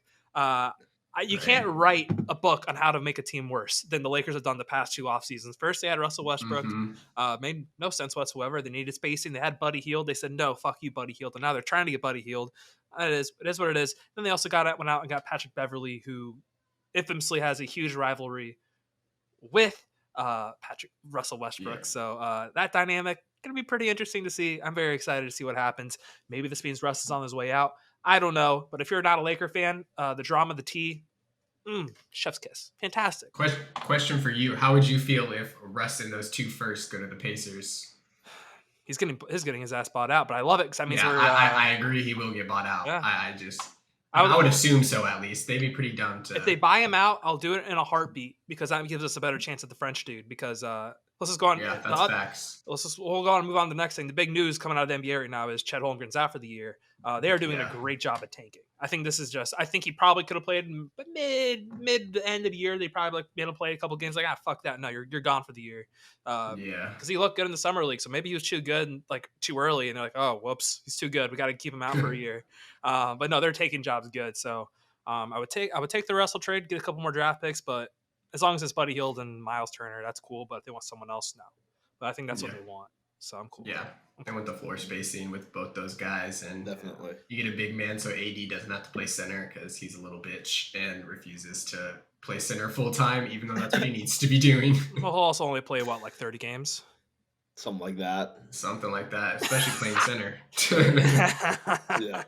[SPEAKER 1] You can't write a book on how to make a team worse than the Lakers have done the past 2 off seasons. First, they had Russell Westbrook. Made no sense whatsoever. They needed spacing. They had Buddy Hield. They said, no, fuck you, Buddy Hield. And now they're trying to get Buddy Hield. It is what it is. Then they also went out and got Patrick Beverley, who infamously has a huge rivalry with Russell Westbrook. Yeah. So that dynamic going to be pretty interesting to see. I'm very excited to see what happens. Maybe this means Russ is on his way out. I don't know, but if you're not a Laker fan, the drama, the tea, chef's kiss. Fantastic.
[SPEAKER 3] Question for you. How would you feel if Russ and those 2 first go to the Pacers?
[SPEAKER 1] He's getting his ass bought out, but I love it because that means
[SPEAKER 3] I agree he will get bought out. Yeah. I would assume so, at least. They'd be pretty dumb to...
[SPEAKER 1] If they buy him out, I'll do it in a heartbeat because that gives us a better chance at the French dude because... let's just go on.
[SPEAKER 3] Yeah, that's facts.
[SPEAKER 1] We'll go on and move on to the next thing. The big news coming out of the NBA right now is Chet Holmgren's out for the year. They are doing a great job at tanking. I think I think he probably could have played mid end of the year. They probably made him play a couple games. Like, fuck that. No, you're gone for the year. Because he looked good in the summer league. So maybe he was too good and too early. And they're like, oh, whoops, he's too good. We got to keep him out for a year. But no, they're taking jobs good. So I would take the Russell trade, get a couple more draft picks, but as long as it's Buddy Hield and Miles Turner, that's cool. But if they want someone else, no. But I think that's what they want. So I'm cool.
[SPEAKER 3] Yeah. And with the floor spacing with both those guys. And
[SPEAKER 4] definitely.
[SPEAKER 3] You get a big man so AD doesn't have to play center because he's a little bitch and refuses to play center full time, even though that's what he needs to be doing.
[SPEAKER 1] Well, he'll also only play, 30 games?
[SPEAKER 4] Something like that.
[SPEAKER 3] Something like that, especially playing center.
[SPEAKER 4] Yeah.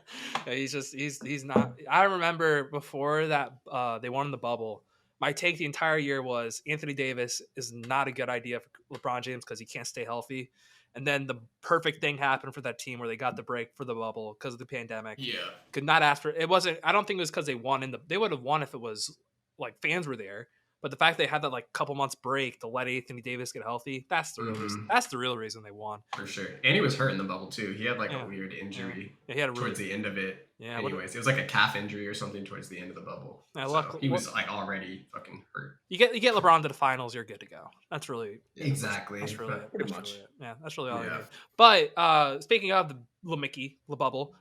[SPEAKER 1] He's not. I remember before that they won in the bubble. My take the entire year was Anthony Davis is not a good idea for LeBron James because he can't stay healthy. And then the perfect thing happened for that team where they got the break for the bubble because of the pandemic.
[SPEAKER 3] Yeah.
[SPEAKER 1] Could not ask for it. Wasn't. I don't think it was because they won they would have won if it was like fans were there. But the fact they had that like couple months break to let Anthony Davis get healthy, that's the real reason. That's the real reason they won.
[SPEAKER 3] For sure. And he was hurt in the bubble too. He had like a weird injury
[SPEAKER 1] he had
[SPEAKER 3] towards the end of it.
[SPEAKER 1] Yeah.
[SPEAKER 3] Anyways, it was like a calf injury or something towards the end of the bubble.
[SPEAKER 1] Yeah,
[SPEAKER 3] so he was like already fucking hurt.
[SPEAKER 1] You get LeBron to the finals, you're good to go. That's really
[SPEAKER 3] exactly.
[SPEAKER 1] That's really
[SPEAKER 4] pretty much.
[SPEAKER 1] Really yeah, that's really all you need. But speaking of the Mickey, the bubble,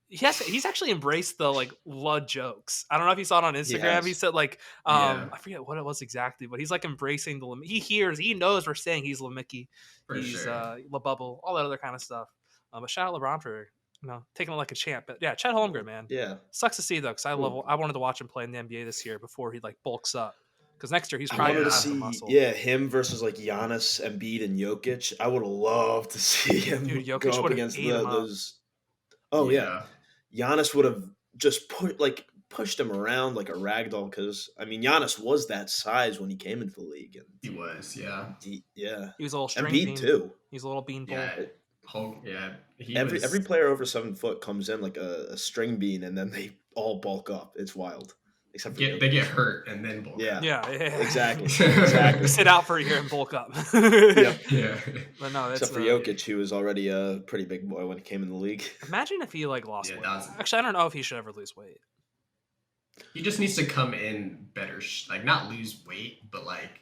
[SPEAKER 1] he's actually embraced the like Lud jokes. I don't know if you saw it on Instagram. He said like I forget what it was exactly, but he's like embracing the he knows we're saying he's Mickey, he's La Bubble, all that other kind of stuff. But shout out LeBron for taking it like a champ. But yeah, Chet Holmgren, man.
[SPEAKER 4] Yeah,
[SPEAKER 1] sucks to see though because I wanted to watch him play in the NBA this year before he like bulks up. Because next year he's probably
[SPEAKER 4] going
[SPEAKER 1] to
[SPEAKER 4] see
[SPEAKER 1] muscle.
[SPEAKER 4] him versus like Giannis, Embiid, and Jokic. I would have loved to see him go up against those. Oh yeah. Giannis would have just pushed him around like a ragdoll because I mean Giannis was that size when he came into the league. And
[SPEAKER 3] he was,
[SPEAKER 1] He was a little string
[SPEAKER 4] Embiid
[SPEAKER 1] bean.
[SPEAKER 4] too.
[SPEAKER 1] He's a little beanpole.
[SPEAKER 4] Every player over 7 foot comes in like a string bean, and then they all bulk up. It's wild. Except for
[SPEAKER 3] they get hurt and then bulk up.
[SPEAKER 1] Yeah.
[SPEAKER 4] Exactly.
[SPEAKER 1] Sit out for a year and bulk up.
[SPEAKER 4] Yep.
[SPEAKER 3] Yeah.
[SPEAKER 1] But no, that's
[SPEAKER 4] except for Jokic, he was already a pretty big boy when he came in the league.
[SPEAKER 1] Imagine if he like lost weight. Actually, I don't know if he should ever lose weight.
[SPEAKER 3] He just needs to come in better, like not lose weight, but like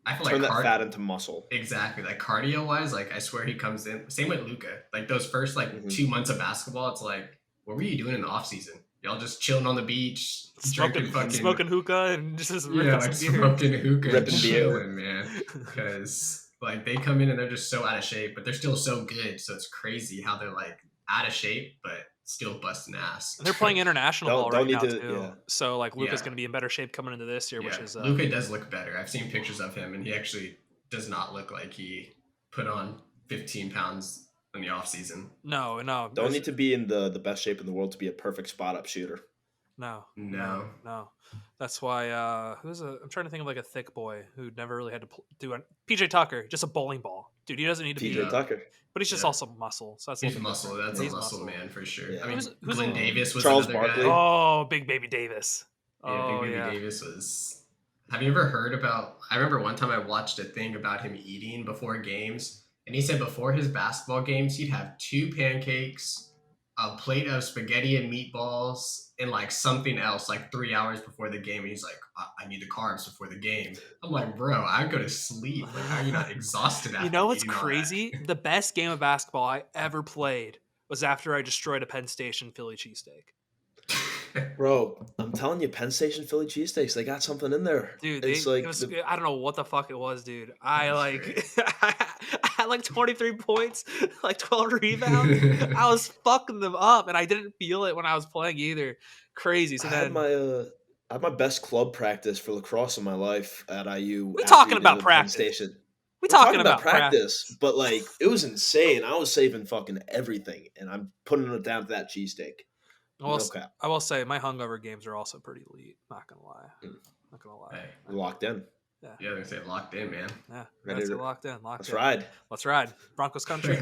[SPEAKER 3] I feel
[SPEAKER 4] turn
[SPEAKER 3] like
[SPEAKER 4] that fat into muscle.
[SPEAKER 3] Exactly, like cardio wise, like I swear he comes in. Same with Luka. Like those first 2 months of basketball, it's like, what were you doing in the off season? Y'all just chilling on the beach, smoking
[SPEAKER 1] hookah and just
[SPEAKER 3] smoking hookah,
[SPEAKER 4] ripping beer,
[SPEAKER 3] man. Because like they come in and they're just so out of shape, but they're still so good. So it's crazy how they're like out of shape, but still busting ass.
[SPEAKER 1] And they're playing international ball right now too.
[SPEAKER 4] Yeah.
[SPEAKER 1] So like Luka's going to be in better shape coming into this year, which is
[SPEAKER 3] Luka does look better. I've seen pictures of him, and he actually does not look like he put on 15 pounds in the off season.
[SPEAKER 1] No.
[SPEAKER 4] Don't need to be in the best shape in the world to be a perfect spot up shooter.
[SPEAKER 1] No. That's why I'm trying to think of like a thick boy who never really had to do it. PJ Tucker, just a bowling ball. Dude, he doesn't need to be
[SPEAKER 4] PJ Tucker.
[SPEAKER 1] But he's just also muscle. So that's
[SPEAKER 3] he's muscle. That's a muscle man for sure.
[SPEAKER 4] Yeah.
[SPEAKER 3] I mean, Glenn Davis was
[SPEAKER 4] Charles
[SPEAKER 3] another
[SPEAKER 4] Barkley.
[SPEAKER 3] guy.
[SPEAKER 1] Oh, Big Baby Davis.
[SPEAKER 3] Big Baby Davis was. Have you ever heard about? I remember one time I watched a thing about him eating before games, and he said before his basketball games he'd have 2 pancakes, a plate of spaghetti and meatballs, and like something else like 3 hours before the game. And he's like, I need the carbs before the game. I'm like, bro, I go to sleep. Like, how are you not exhausted after
[SPEAKER 1] You know what's
[SPEAKER 3] eating all
[SPEAKER 1] crazy? The best game of basketball I ever played was after I destroyed a Penn Station Philly cheesesteak.
[SPEAKER 4] Bro, I'm telling you, Penn Station Philly cheesesteaks, they got something in there.
[SPEAKER 1] Dude, I don't know what the fuck it was, dude. I had like 23 points, like 12 rebounds. I was fucking them up, and I didn't feel it when I was playing either. Crazy. So
[SPEAKER 4] I had my best club practice for lacrosse in my life at IU.
[SPEAKER 1] We talking about practice.
[SPEAKER 4] Station.
[SPEAKER 1] We're talking about
[SPEAKER 4] practice, but like it was insane. I was saving fucking everything, and I'm putting it down to that cheesesteak.
[SPEAKER 1] I will say my hungover games are also pretty elite. Not gonna lie.
[SPEAKER 3] Hey,
[SPEAKER 4] locked in.
[SPEAKER 3] Yeah, they're gonna say locked in, man.
[SPEAKER 1] Yeah, locked in. Let's ride. Broncos country.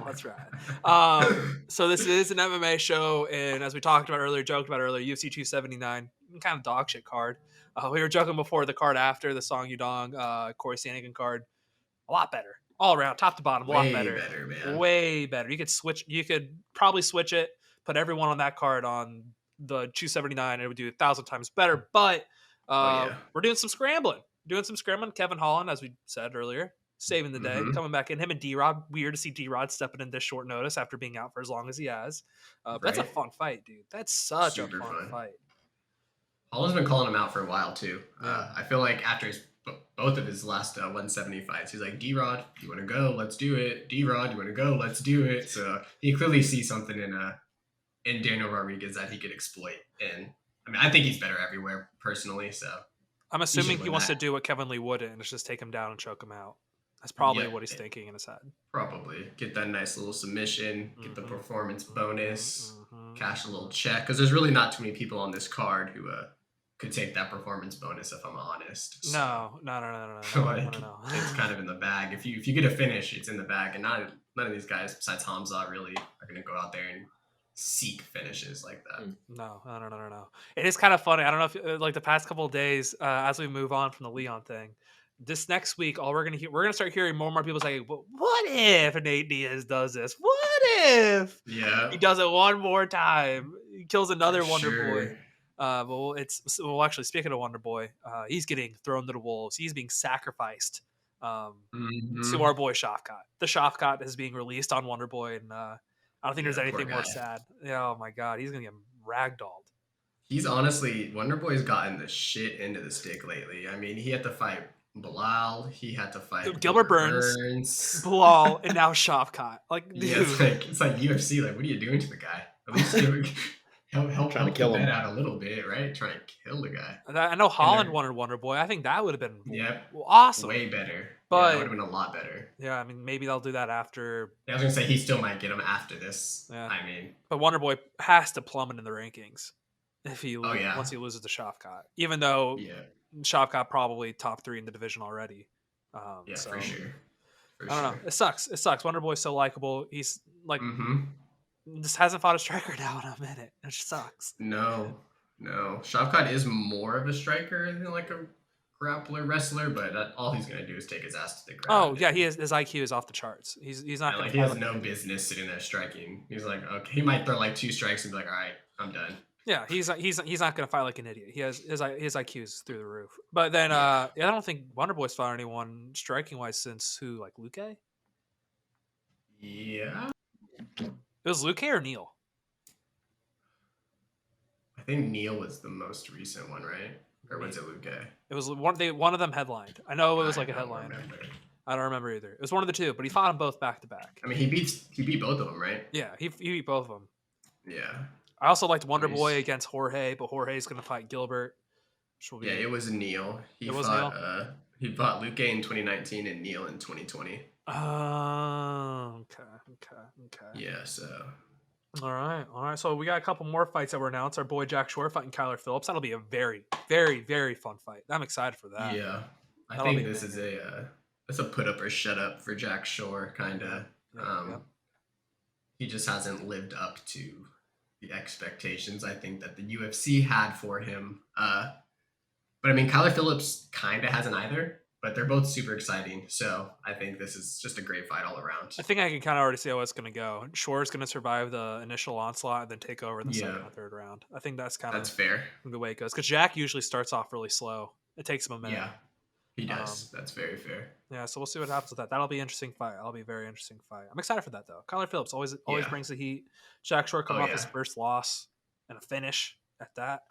[SPEAKER 1] Let's ride. So this is an MMA show, and as we joked about earlier, UFC 279, kind of dog shit card. We were joking before the card after the Song Yudong, Corey Sandhagen card. A lot better. All around, top to bottom, a lot better.
[SPEAKER 3] Way better, man.
[SPEAKER 1] Way better. You could probably switch it, put everyone on that card on the 279, and it would do 1,000 times better. But we're doing some scrambling. Kevin Holland, as we said earlier, saving the day, coming back in. Him and D-Rod. Weird to see D-Rod stepping in this short notice after being out for as long as he has. But that's a fun fight, dude. That's such a fun fight.
[SPEAKER 3] Holland's been calling him out for a while, too. I feel like after both of his last 170 fights, he's like, D-Rod, you want to go? Let's do it. D-Rod, you want to go? Let's do it. So he clearly sees something in Daniel Rodriguez that he could exploit. And I mean, I think he's better everywhere, personally. So
[SPEAKER 1] I'm assuming he wants to do what Kevin Lee wouldn't, and just take him down and choke him out. That's probably
[SPEAKER 3] Yep.
[SPEAKER 1] what he's thinking in his head.
[SPEAKER 3] Probably get that nice little submission, get the performance bonus,
[SPEAKER 1] Mm-hmm.
[SPEAKER 3] cash a little check. Because there's really not too many people on this card who could take that performance bonus, if I'm honest. So,
[SPEAKER 1] No.
[SPEAKER 3] It's kind of in the bag. If you get a finish, it's in the bag, and none of these guys besides Hamza really are going to go out there and seek finishes like that.
[SPEAKER 1] No. It is kind of funny. I don't know if like the past couple of days, as we move on from the Leon thing, this next week, all we're gonna start hearing more and more people say, "What if Nate Diaz does this? What if
[SPEAKER 3] Yeah,
[SPEAKER 1] he does it one more time? He kills another
[SPEAKER 3] for
[SPEAKER 1] Wonder
[SPEAKER 3] sure.
[SPEAKER 1] Boy." Actually, speaking of Wonder Boy, he's getting thrown to the wolves. He's being sacrificed to our boy Shafkat. The Shafkat is being released on Wonder Boy, and I don't think there's
[SPEAKER 3] poor
[SPEAKER 1] anything more
[SPEAKER 3] guy.
[SPEAKER 1] sad. Oh my god, he's gonna get ragdolled.
[SPEAKER 3] He's honestly, Wonder Boy's gotten the shit into the stick lately. I mean, he had to fight Bilal. He had to fight
[SPEAKER 1] Gilbert Burns, Bilal, and now Shafkat. Like, dude.
[SPEAKER 3] Yeah, it's like UFC. Like, what are you doing to the guy? At least help
[SPEAKER 4] Trying to kill
[SPEAKER 3] the
[SPEAKER 4] him.
[SPEAKER 3] bet out a little bit, right? Try and kill the guy.
[SPEAKER 1] I know Holland wanted Wonder Boy. I think that would have been
[SPEAKER 3] Yep.
[SPEAKER 1] awesome.
[SPEAKER 3] Way better.
[SPEAKER 1] But
[SPEAKER 3] that would have been a lot better.
[SPEAKER 1] yeah, I mean, maybe they'll do that after.
[SPEAKER 3] I was gonna say he still might get him after this.
[SPEAKER 1] Yeah.
[SPEAKER 3] I mean,
[SPEAKER 1] But Wonder Boy has to plummet in the rankings if he
[SPEAKER 3] yeah.
[SPEAKER 1] once he loses to Shafkat. Even though Shafkat probably top 3 in the division already.
[SPEAKER 3] Yeah,
[SPEAKER 1] so,
[SPEAKER 3] for sure.
[SPEAKER 1] I don't know. It sucks. Wonder Boy's so likable. He's like just hasn't fought a striker now in a minute. It just sucks.
[SPEAKER 3] No. Shavkat is more of a striker than like a grappler wrestler, but all he's gonna do is take his ass to the ground.
[SPEAKER 1] Oh yeah, his IQ is off the charts. He's not gonna
[SPEAKER 3] like he has no business sitting there striking. He's like, okay, he might throw like 2 strikes and be like, all right, I'm done.
[SPEAKER 1] Yeah, he's not gonna fight like an idiot. He has his IQ's through the roof. But then I don't think Wonder Boy's fought anyone striking wise since who, like Luke?
[SPEAKER 3] Yeah.
[SPEAKER 1] It was Luke or Neil?
[SPEAKER 3] I think Neil was the most recent one, right? Or was it Luke?
[SPEAKER 1] It was one of them headlined. I know it was like a headline. I don't remember either. It was one of the two, but he fought them both back to back.
[SPEAKER 3] I mean, he beat both of them, right?
[SPEAKER 1] Yeah, he beat both of them.
[SPEAKER 3] Yeah.
[SPEAKER 1] I also liked Wonder Boy against Jorge, but Jorge's going to fight Gilbert.
[SPEAKER 3] Yeah, it was Neil. He fought Luke in 2019 and Neil in 2020.
[SPEAKER 1] Oh, okay.
[SPEAKER 3] Yeah, so.
[SPEAKER 1] All right. So we got a couple more fights that were announced. Our boy Jack Shore fighting Kyler Phillips. That'll be a very, very, very fun fight. I'm excited for that.
[SPEAKER 3] Yeah, I think this is it's a put up or shut up for Jack Shore, kind of. He just hasn't lived up to the expectations I think that the UFC had for him. But I mean, Kyler Phillips kind of hasn't either. But they're both super exciting, so I think this is just a great fight all around.
[SPEAKER 1] I think I can kind of already see how it's going to go. Shore's going to survive the initial onslaught and then take over in the second and third round. I think that's
[SPEAKER 3] fair.
[SPEAKER 1] The way it goes. Because Jack usually starts off really slow. It takes him a minute.
[SPEAKER 3] Yeah, he does. That's very fair.
[SPEAKER 1] Yeah, so we'll see what happens with that. That'll be an interesting fight. That'll be a very interesting fight. I'm excited for that, though. Kyler Phillips always brings the heat. Jack Shore coming off his first loss and a finish at that.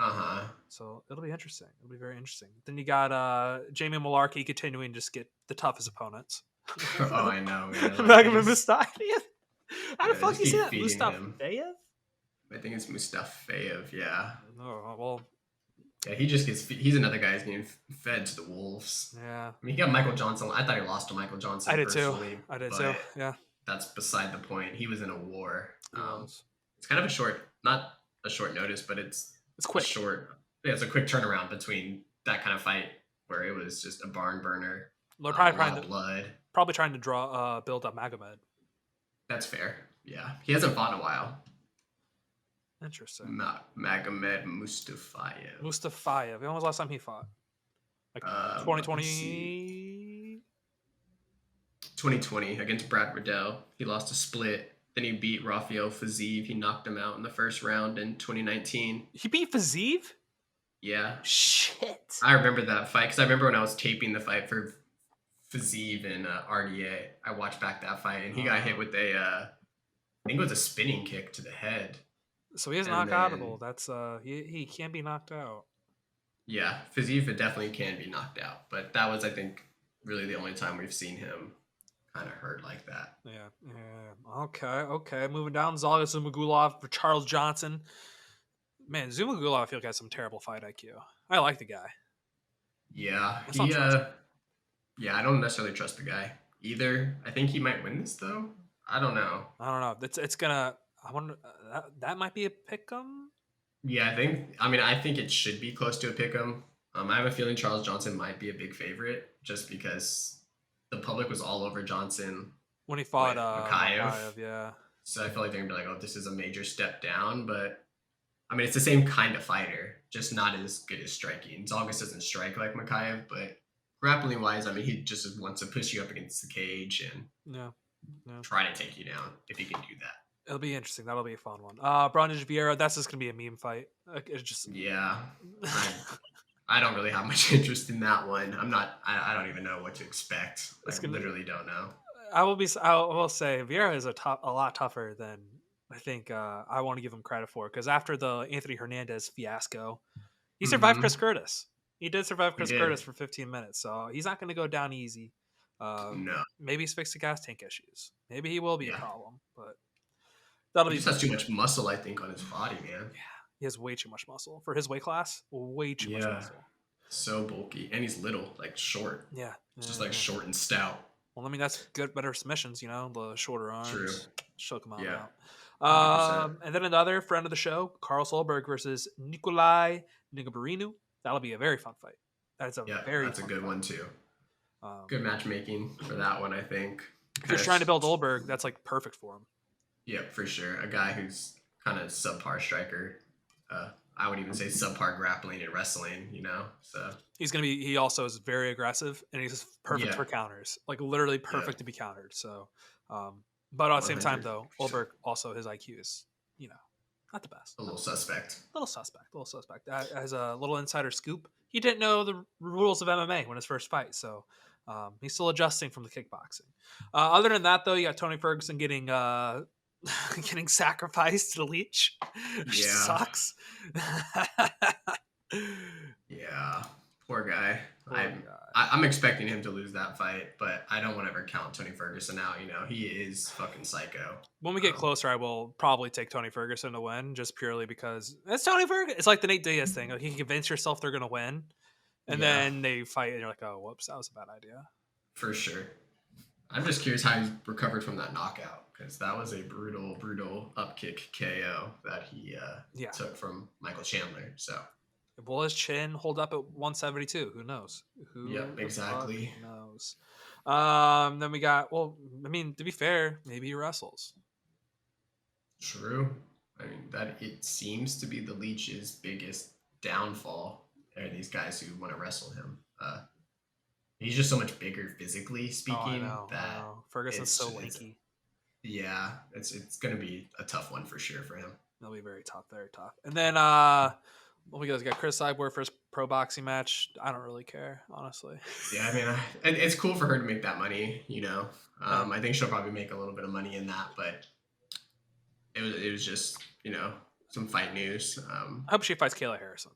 [SPEAKER 1] So it'll be interesting. It'll be very interesting. Then you got Jamie Malarkey continuing to just get the toughest opponents.
[SPEAKER 3] Oh, I know.
[SPEAKER 1] Magomed Mustafayev. How the fuck you say that? Mustafayev?
[SPEAKER 3] I think it's Mustafayev, yeah.
[SPEAKER 1] Oh, well.
[SPEAKER 3] Yeah, he's another guy who's getting fed to the wolves.
[SPEAKER 1] Yeah.
[SPEAKER 3] I mean, he got Michael Johnson. I thought he lost to Michael Johnson.
[SPEAKER 1] I did too. Yeah.
[SPEAKER 3] That's beside the point. He was in a war. It's kind of not a short notice, but it's
[SPEAKER 1] quick.
[SPEAKER 3] It's a quick turnaround between that kind of fight where it was just a barn burner.
[SPEAKER 1] They're
[SPEAKER 3] blood.
[SPEAKER 1] Probably trying to build up Magomed.
[SPEAKER 3] That's fair. Yeah, he hasn't fought in a while.
[SPEAKER 1] Interesting.
[SPEAKER 3] Magomed Mustafayev.
[SPEAKER 1] Mustafayev. When was the last time he fought? Like 2020.
[SPEAKER 3] 2020 against Brad Riddell. He lost a split. Then he beat Rafael Fiziev. He knocked him out in the first round in 2019.
[SPEAKER 1] He beat Fiziev?
[SPEAKER 3] Yeah.
[SPEAKER 1] Shit.
[SPEAKER 3] I remember that fight because I remember when I was taping the fight for Fiziev and RDA. I watched back that fight and he got hit with I think it was a spinning kick to the head.
[SPEAKER 1] So he is knockoutable. That's he can be knocked out.
[SPEAKER 3] Yeah, Fiziev definitely can be knocked out, but that was, I think, really the only time we've seen him kind of hurt like that.
[SPEAKER 1] Yeah. Okay. Moving down, Zalga Zumagulov for Charles Johnson. Man, Zumagulov, I feel like has some terrible fight IQ. I like the guy.
[SPEAKER 3] Yeah, I don't necessarily trust the guy. either. I think he might win this though. I don't know.
[SPEAKER 1] I don't know. It's gonna. I wonder that might be a pick'em.
[SPEAKER 3] Yeah, I think it should be close to a pick 'em. I have a feeling Charles Johnson might be a big favorite just because the public was all over Johnson
[SPEAKER 1] When he fought
[SPEAKER 3] with Makayev.
[SPEAKER 1] Makayev, yeah.
[SPEAKER 3] So I feel like they're gonna be like, oh, this is a major step down. But I mean, it's the same kind of fighter, just not as good as striking. Zalgas doesn't strike like Makayev, but grappling wise, I mean, he just wants to push you up against the cage and
[SPEAKER 1] Yeah.
[SPEAKER 3] try to take you down if he can do that.
[SPEAKER 1] It'll be interesting. That'll be a fun one. Brundage Vieira, that's just gonna be a meme fight. It's just
[SPEAKER 3] Yeah. I don't really have much interest in that one. I don't even know what to expect. Literally don't know.
[SPEAKER 1] I will say Vieira is a lot tougher than I think I want to give him credit for, because after the Anthony Hernandez fiasco, he survived Chris Curtis. He did survive Chris Curtis for 15 minutes, so he's not going to go down easy.
[SPEAKER 3] No.
[SPEAKER 1] Maybe he's fixed the gas tank issues. Maybe he will be a problem, but
[SPEAKER 3] he just has too much muscle, I think, on his body, man.
[SPEAKER 1] Yeah, he has way too much muscle for his weight class. Way too much muscle.
[SPEAKER 3] So bulky, and he's little, like short.
[SPEAKER 1] Yeah,
[SPEAKER 3] just like short and stout.
[SPEAKER 1] Well, I mean, that's good, better submissions, the shorter arms.
[SPEAKER 3] True.
[SPEAKER 1] Choke him out.
[SPEAKER 3] Yeah.
[SPEAKER 1] And then another friend of the show, Carl Solberg versus Nikolai Nigabarinu. That'll be a very fun fight. That's a
[SPEAKER 3] good one too. Good matchmaking for that one, I think.
[SPEAKER 1] If you're trying to build Olberg, that's like perfect for him.
[SPEAKER 3] Yeah, for sure. A guy who's kind of subpar striker. I would even say subpar grappling and wrestling, So
[SPEAKER 1] he also is very aggressive, and he's perfect for counters. Like literally perfect to be countered. So but at the same time though, Olberg also, his IQ is, not the best.
[SPEAKER 3] A little suspect.
[SPEAKER 1] As a little insider scoop, he didn't know the rules of MMA when his first fight, so he's still adjusting from the kickboxing. Other than that, though, you got Tony Ferguson getting sacrificed to the leech, which sucks.
[SPEAKER 3] Yeah, poor guy. I'm expecting him to lose that fight, but I don't want to ever count Tony Ferguson out. He is fucking psycho.
[SPEAKER 1] When we get closer, I will probably take Tony Ferguson to win, just purely because it's Tony Ferguson. It's like the Nate Diaz thing. Like, you can convince yourself they're going to win, and then they fight, and you're like, oh, whoops, that was a bad idea.
[SPEAKER 3] For sure. I'm just curious how he recovered from that knockout, because that was a brutal upkick KO that he took from Michael Chandler. So.
[SPEAKER 1] Will his chin hold up at 172? Who knows?
[SPEAKER 3] Exactly.
[SPEAKER 1] Who knows? Then we got, to be fair, maybe he wrestles.
[SPEAKER 3] True. I mean, that it seems to be the Leech's biggest downfall are these guys who want to wrestle him. He's just so much bigger physically speaking. I know.
[SPEAKER 1] Ferguson's so lanky.
[SPEAKER 3] It's going to be a tough one for sure for him.
[SPEAKER 1] It'll be very tough, very tough. And then we got Chris Cyborg for his pro boxing match. I don't really care, honestly.
[SPEAKER 3] Yeah, I mean, it's cool for her to make that money, I think she'll probably make a little bit of money in that, but it was just, some fight news.
[SPEAKER 1] I hope she fights Kayla Harrison.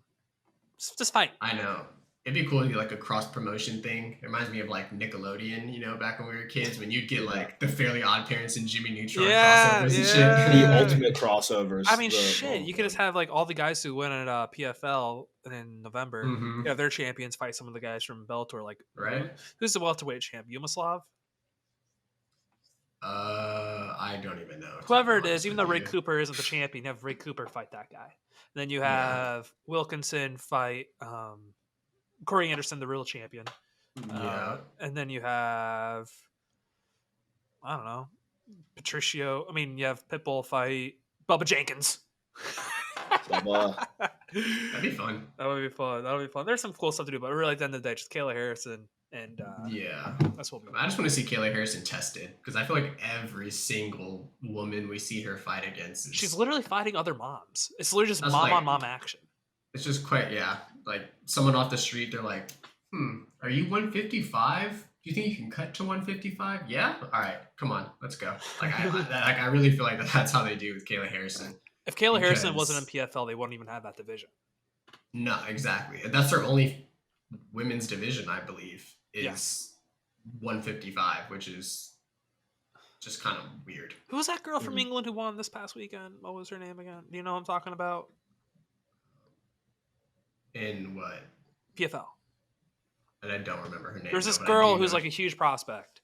[SPEAKER 1] Just fight.
[SPEAKER 3] I know. It'd be cool to get like a cross promotion thing. It reminds me of like Nickelodeon, back when we were kids, when you'd get like the Fairly Odd Parents and Jimmy Neutron crossovers and shit.
[SPEAKER 4] The ultimate crossovers.
[SPEAKER 1] I mean, you could just have like all the guys who win at PFL in November.
[SPEAKER 3] Mm-hmm.
[SPEAKER 1] Yeah, their champions fight some of the guys from Bellator. Like,
[SPEAKER 3] right?
[SPEAKER 1] Who's the welterweight champ? Yumislav?
[SPEAKER 3] I don't even know.
[SPEAKER 1] Whoever it is, even though Ray Cooper isn't the champion, you have Ray Cooper fight that guy. And then you have Wilkinson fight Corey Anderson, the real champion. And then you have, I don't know, Patricio. I mean, you have Pitbull fight Bubba Jenkins.
[SPEAKER 4] Bubba.
[SPEAKER 3] That'd be fun.
[SPEAKER 1] That would be fun. There's some cool stuff to do, but really at the end of the day, just Kayla Harrison. And that's what
[SPEAKER 3] I just want to see Kayla Harrison tested, because I feel like every single woman we see her fight against
[SPEAKER 1] she's literally fighting other moms. It's literally just mom on mom action.
[SPEAKER 3] It's just quite like someone off the street, they're like, are you 155? Do you think you can cut to 155? Yeah? All right, come on, let's go. Like I really feel like that's how they do with Kayla Harrison.
[SPEAKER 1] If Kayla Harrison wasn't in PFL, they wouldn't even have that division.
[SPEAKER 3] No, exactly. And that's their only women's division, I believe, is 155, which is just kind of weird.
[SPEAKER 1] Who was that girl from England who won this past weekend? What was her name again? Do you know what I'm talking about?
[SPEAKER 3] In what?
[SPEAKER 1] PFL.
[SPEAKER 3] And I don't remember her name.
[SPEAKER 1] There's this girl who's like a huge prospect.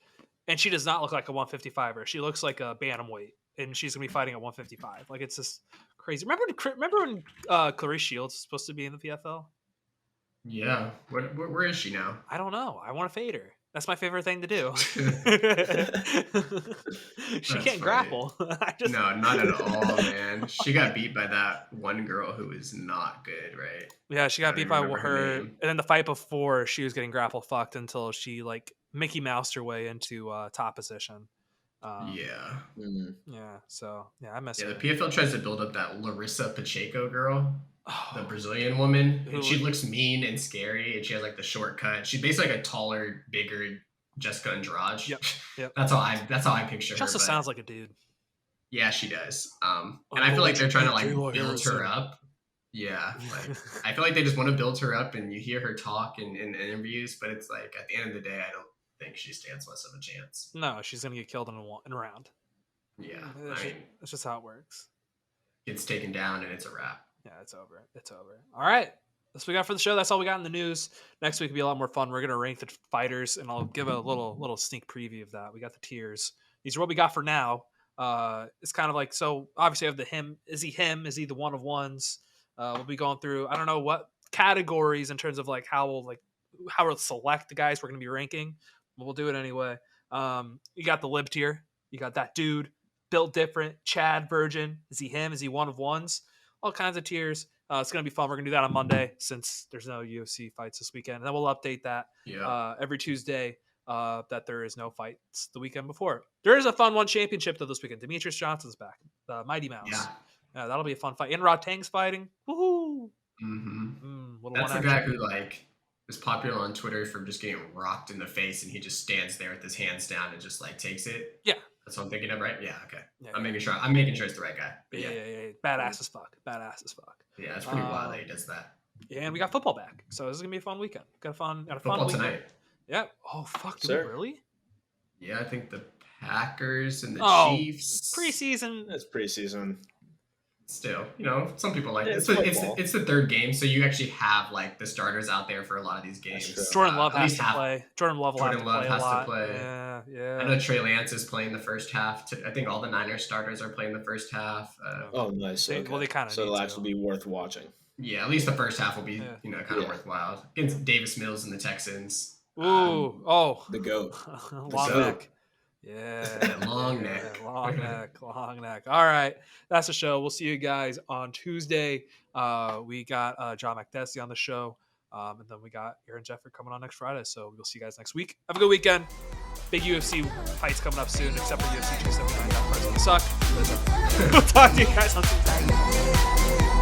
[SPEAKER 1] And she does not look like a 155er. She looks like a bantamweight, and she's gonna be fighting at 155. Like, it's just crazy. Remember when Clarice Shields was supposed to be in the PFL?
[SPEAKER 3] Yeah. Where is she now?
[SPEAKER 1] I don't know. I want to fade her. That's my favorite thing to do. She can't
[SPEAKER 3] funny.
[SPEAKER 1] grapple.
[SPEAKER 3] No, not at all, man. She got beat by that one girl who is not good, right?
[SPEAKER 1] Yeah, she got beat by her.
[SPEAKER 3] name.
[SPEAKER 1] And then the fight before, she was getting grapple fucked until she like Mickey Moused her way into top position.
[SPEAKER 3] Yeah.
[SPEAKER 1] Yeah. So yeah, I miss
[SPEAKER 3] Yeah,
[SPEAKER 1] her.
[SPEAKER 3] the PFL tries to build up that Larissa Pacheco girl, the
[SPEAKER 1] Oh,
[SPEAKER 3] Brazilian woman.
[SPEAKER 1] Who-
[SPEAKER 3] And she looks mean and scary, and she has like the shortcut. She's basically like a taller, bigger Jessica Andrade.
[SPEAKER 1] Yep.
[SPEAKER 3] That's how I picture
[SPEAKER 1] she
[SPEAKER 3] her.
[SPEAKER 1] also
[SPEAKER 3] but
[SPEAKER 1] sounds like a dude.
[SPEAKER 3] yeah, she does. And I feel like they're trying to like
[SPEAKER 1] Taylor
[SPEAKER 3] build
[SPEAKER 1] Harrison.
[SPEAKER 3] her up. Yeah, like I feel like they just want to build her up, and you hear her talk in interviews, but it's like at the end of the day, I don't think she stands less of a chance.
[SPEAKER 1] No, she's gonna get killed in a round.
[SPEAKER 3] Yeah,
[SPEAKER 1] That's just how it works.
[SPEAKER 3] gets taken down and it's a wrap.
[SPEAKER 1] Yeah, it's over. It's over. All right. That's what we got for the show. That's all we got in the news. Next week will be a lot more fun. We're going to rank the fighters, and I'll give a little sneak preview of that. We got the tiers. These are what we got for now. It's kind of like, so obviously I have the him. Is he him? Is he the one of ones? We'll be going through, I don't know what categories in terms of like how we'll select the guys we're going to be ranking. But we'll do it anyway. You got the lib tier. You got that dude built different. Chad Virgin. Is he him? Is he one of ones? All kinds of tiers. It's going to be fun. We're going to do that on Monday since there's no UFC fights this weekend. And then we'll update that every Tuesday that there is no fights the weekend before. There is a fun one championship though this weekend. Demetrius Johnson's back. The Mighty Mouse. Yeah. That'll be a fun fight. And Rod Tang's fighting. Woohoo!
[SPEAKER 3] That's the guy who like is popular on Twitter for just getting rocked in the face, and he just stands there with his hands down and just like takes it.
[SPEAKER 1] Yeah.
[SPEAKER 3] That's what I'm thinking of, right? Yeah, okay.
[SPEAKER 1] Yeah,
[SPEAKER 3] I'm making sure it's the right guy.
[SPEAKER 1] Yeah. Badass as fuck.
[SPEAKER 3] Yeah, it's pretty wild that he does that.
[SPEAKER 1] Yeah, and we got football back, so this is gonna be a fun weekend. Got a fun
[SPEAKER 3] Football
[SPEAKER 1] weekend
[SPEAKER 3] tonight.
[SPEAKER 1] Yeah. Oh fuck, do we really?
[SPEAKER 3] Yeah, I think the Packers and the Chiefs.
[SPEAKER 1] Preseason.
[SPEAKER 4] It's preseason.
[SPEAKER 3] Still, some people like it.
[SPEAKER 4] It's
[SPEAKER 3] It's the third game, so you actually have like the starters out there for a lot of these games.
[SPEAKER 1] Jordan Love has to play. Jordan Love has
[SPEAKER 3] to play.
[SPEAKER 1] Yeah.
[SPEAKER 3] I know Trey Lance is playing the first half. I think all the Niners starters are playing the first half.
[SPEAKER 4] Oh, nice.
[SPEAKER 1] They kind of
[SPEAKER 4] so it'll actually be worth watching.
[SPEAKER 3] Yeah, at least the first half will be kind of worthwhile against Davis Mills and the Texans.
[SPEAKER 1] Ooh,
[SPEAKER 4] the GOAT.
[SPEAKER 1] Long neck. Yeah,
[SPEAKER 3] long neck.
[SPEAKER 1] Long neck. All right, that's the show. We'll see you guys on Tuesday. We got John McDessie on the show, and then we got Aaron Jeffrey coming on next Friday. So we'll see you guys next week. Have a good weekend. Big UFC fights coming up soon, except for UFC 279. That part's gonna suck. We'll talk to you guys on Tuesday.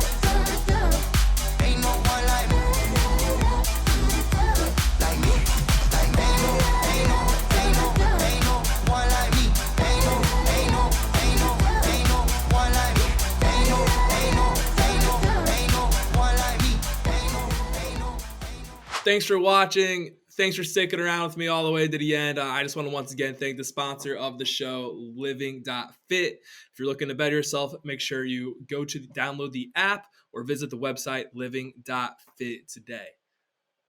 [SPEAKER 1] Thanks for watching. Thanks for sticking around with me all the way to the end. I just want to once again thank the sponsor of the show, Living.fit. If you're looking to better yourself, make sure you go to download the app or visit the website Living.fit today.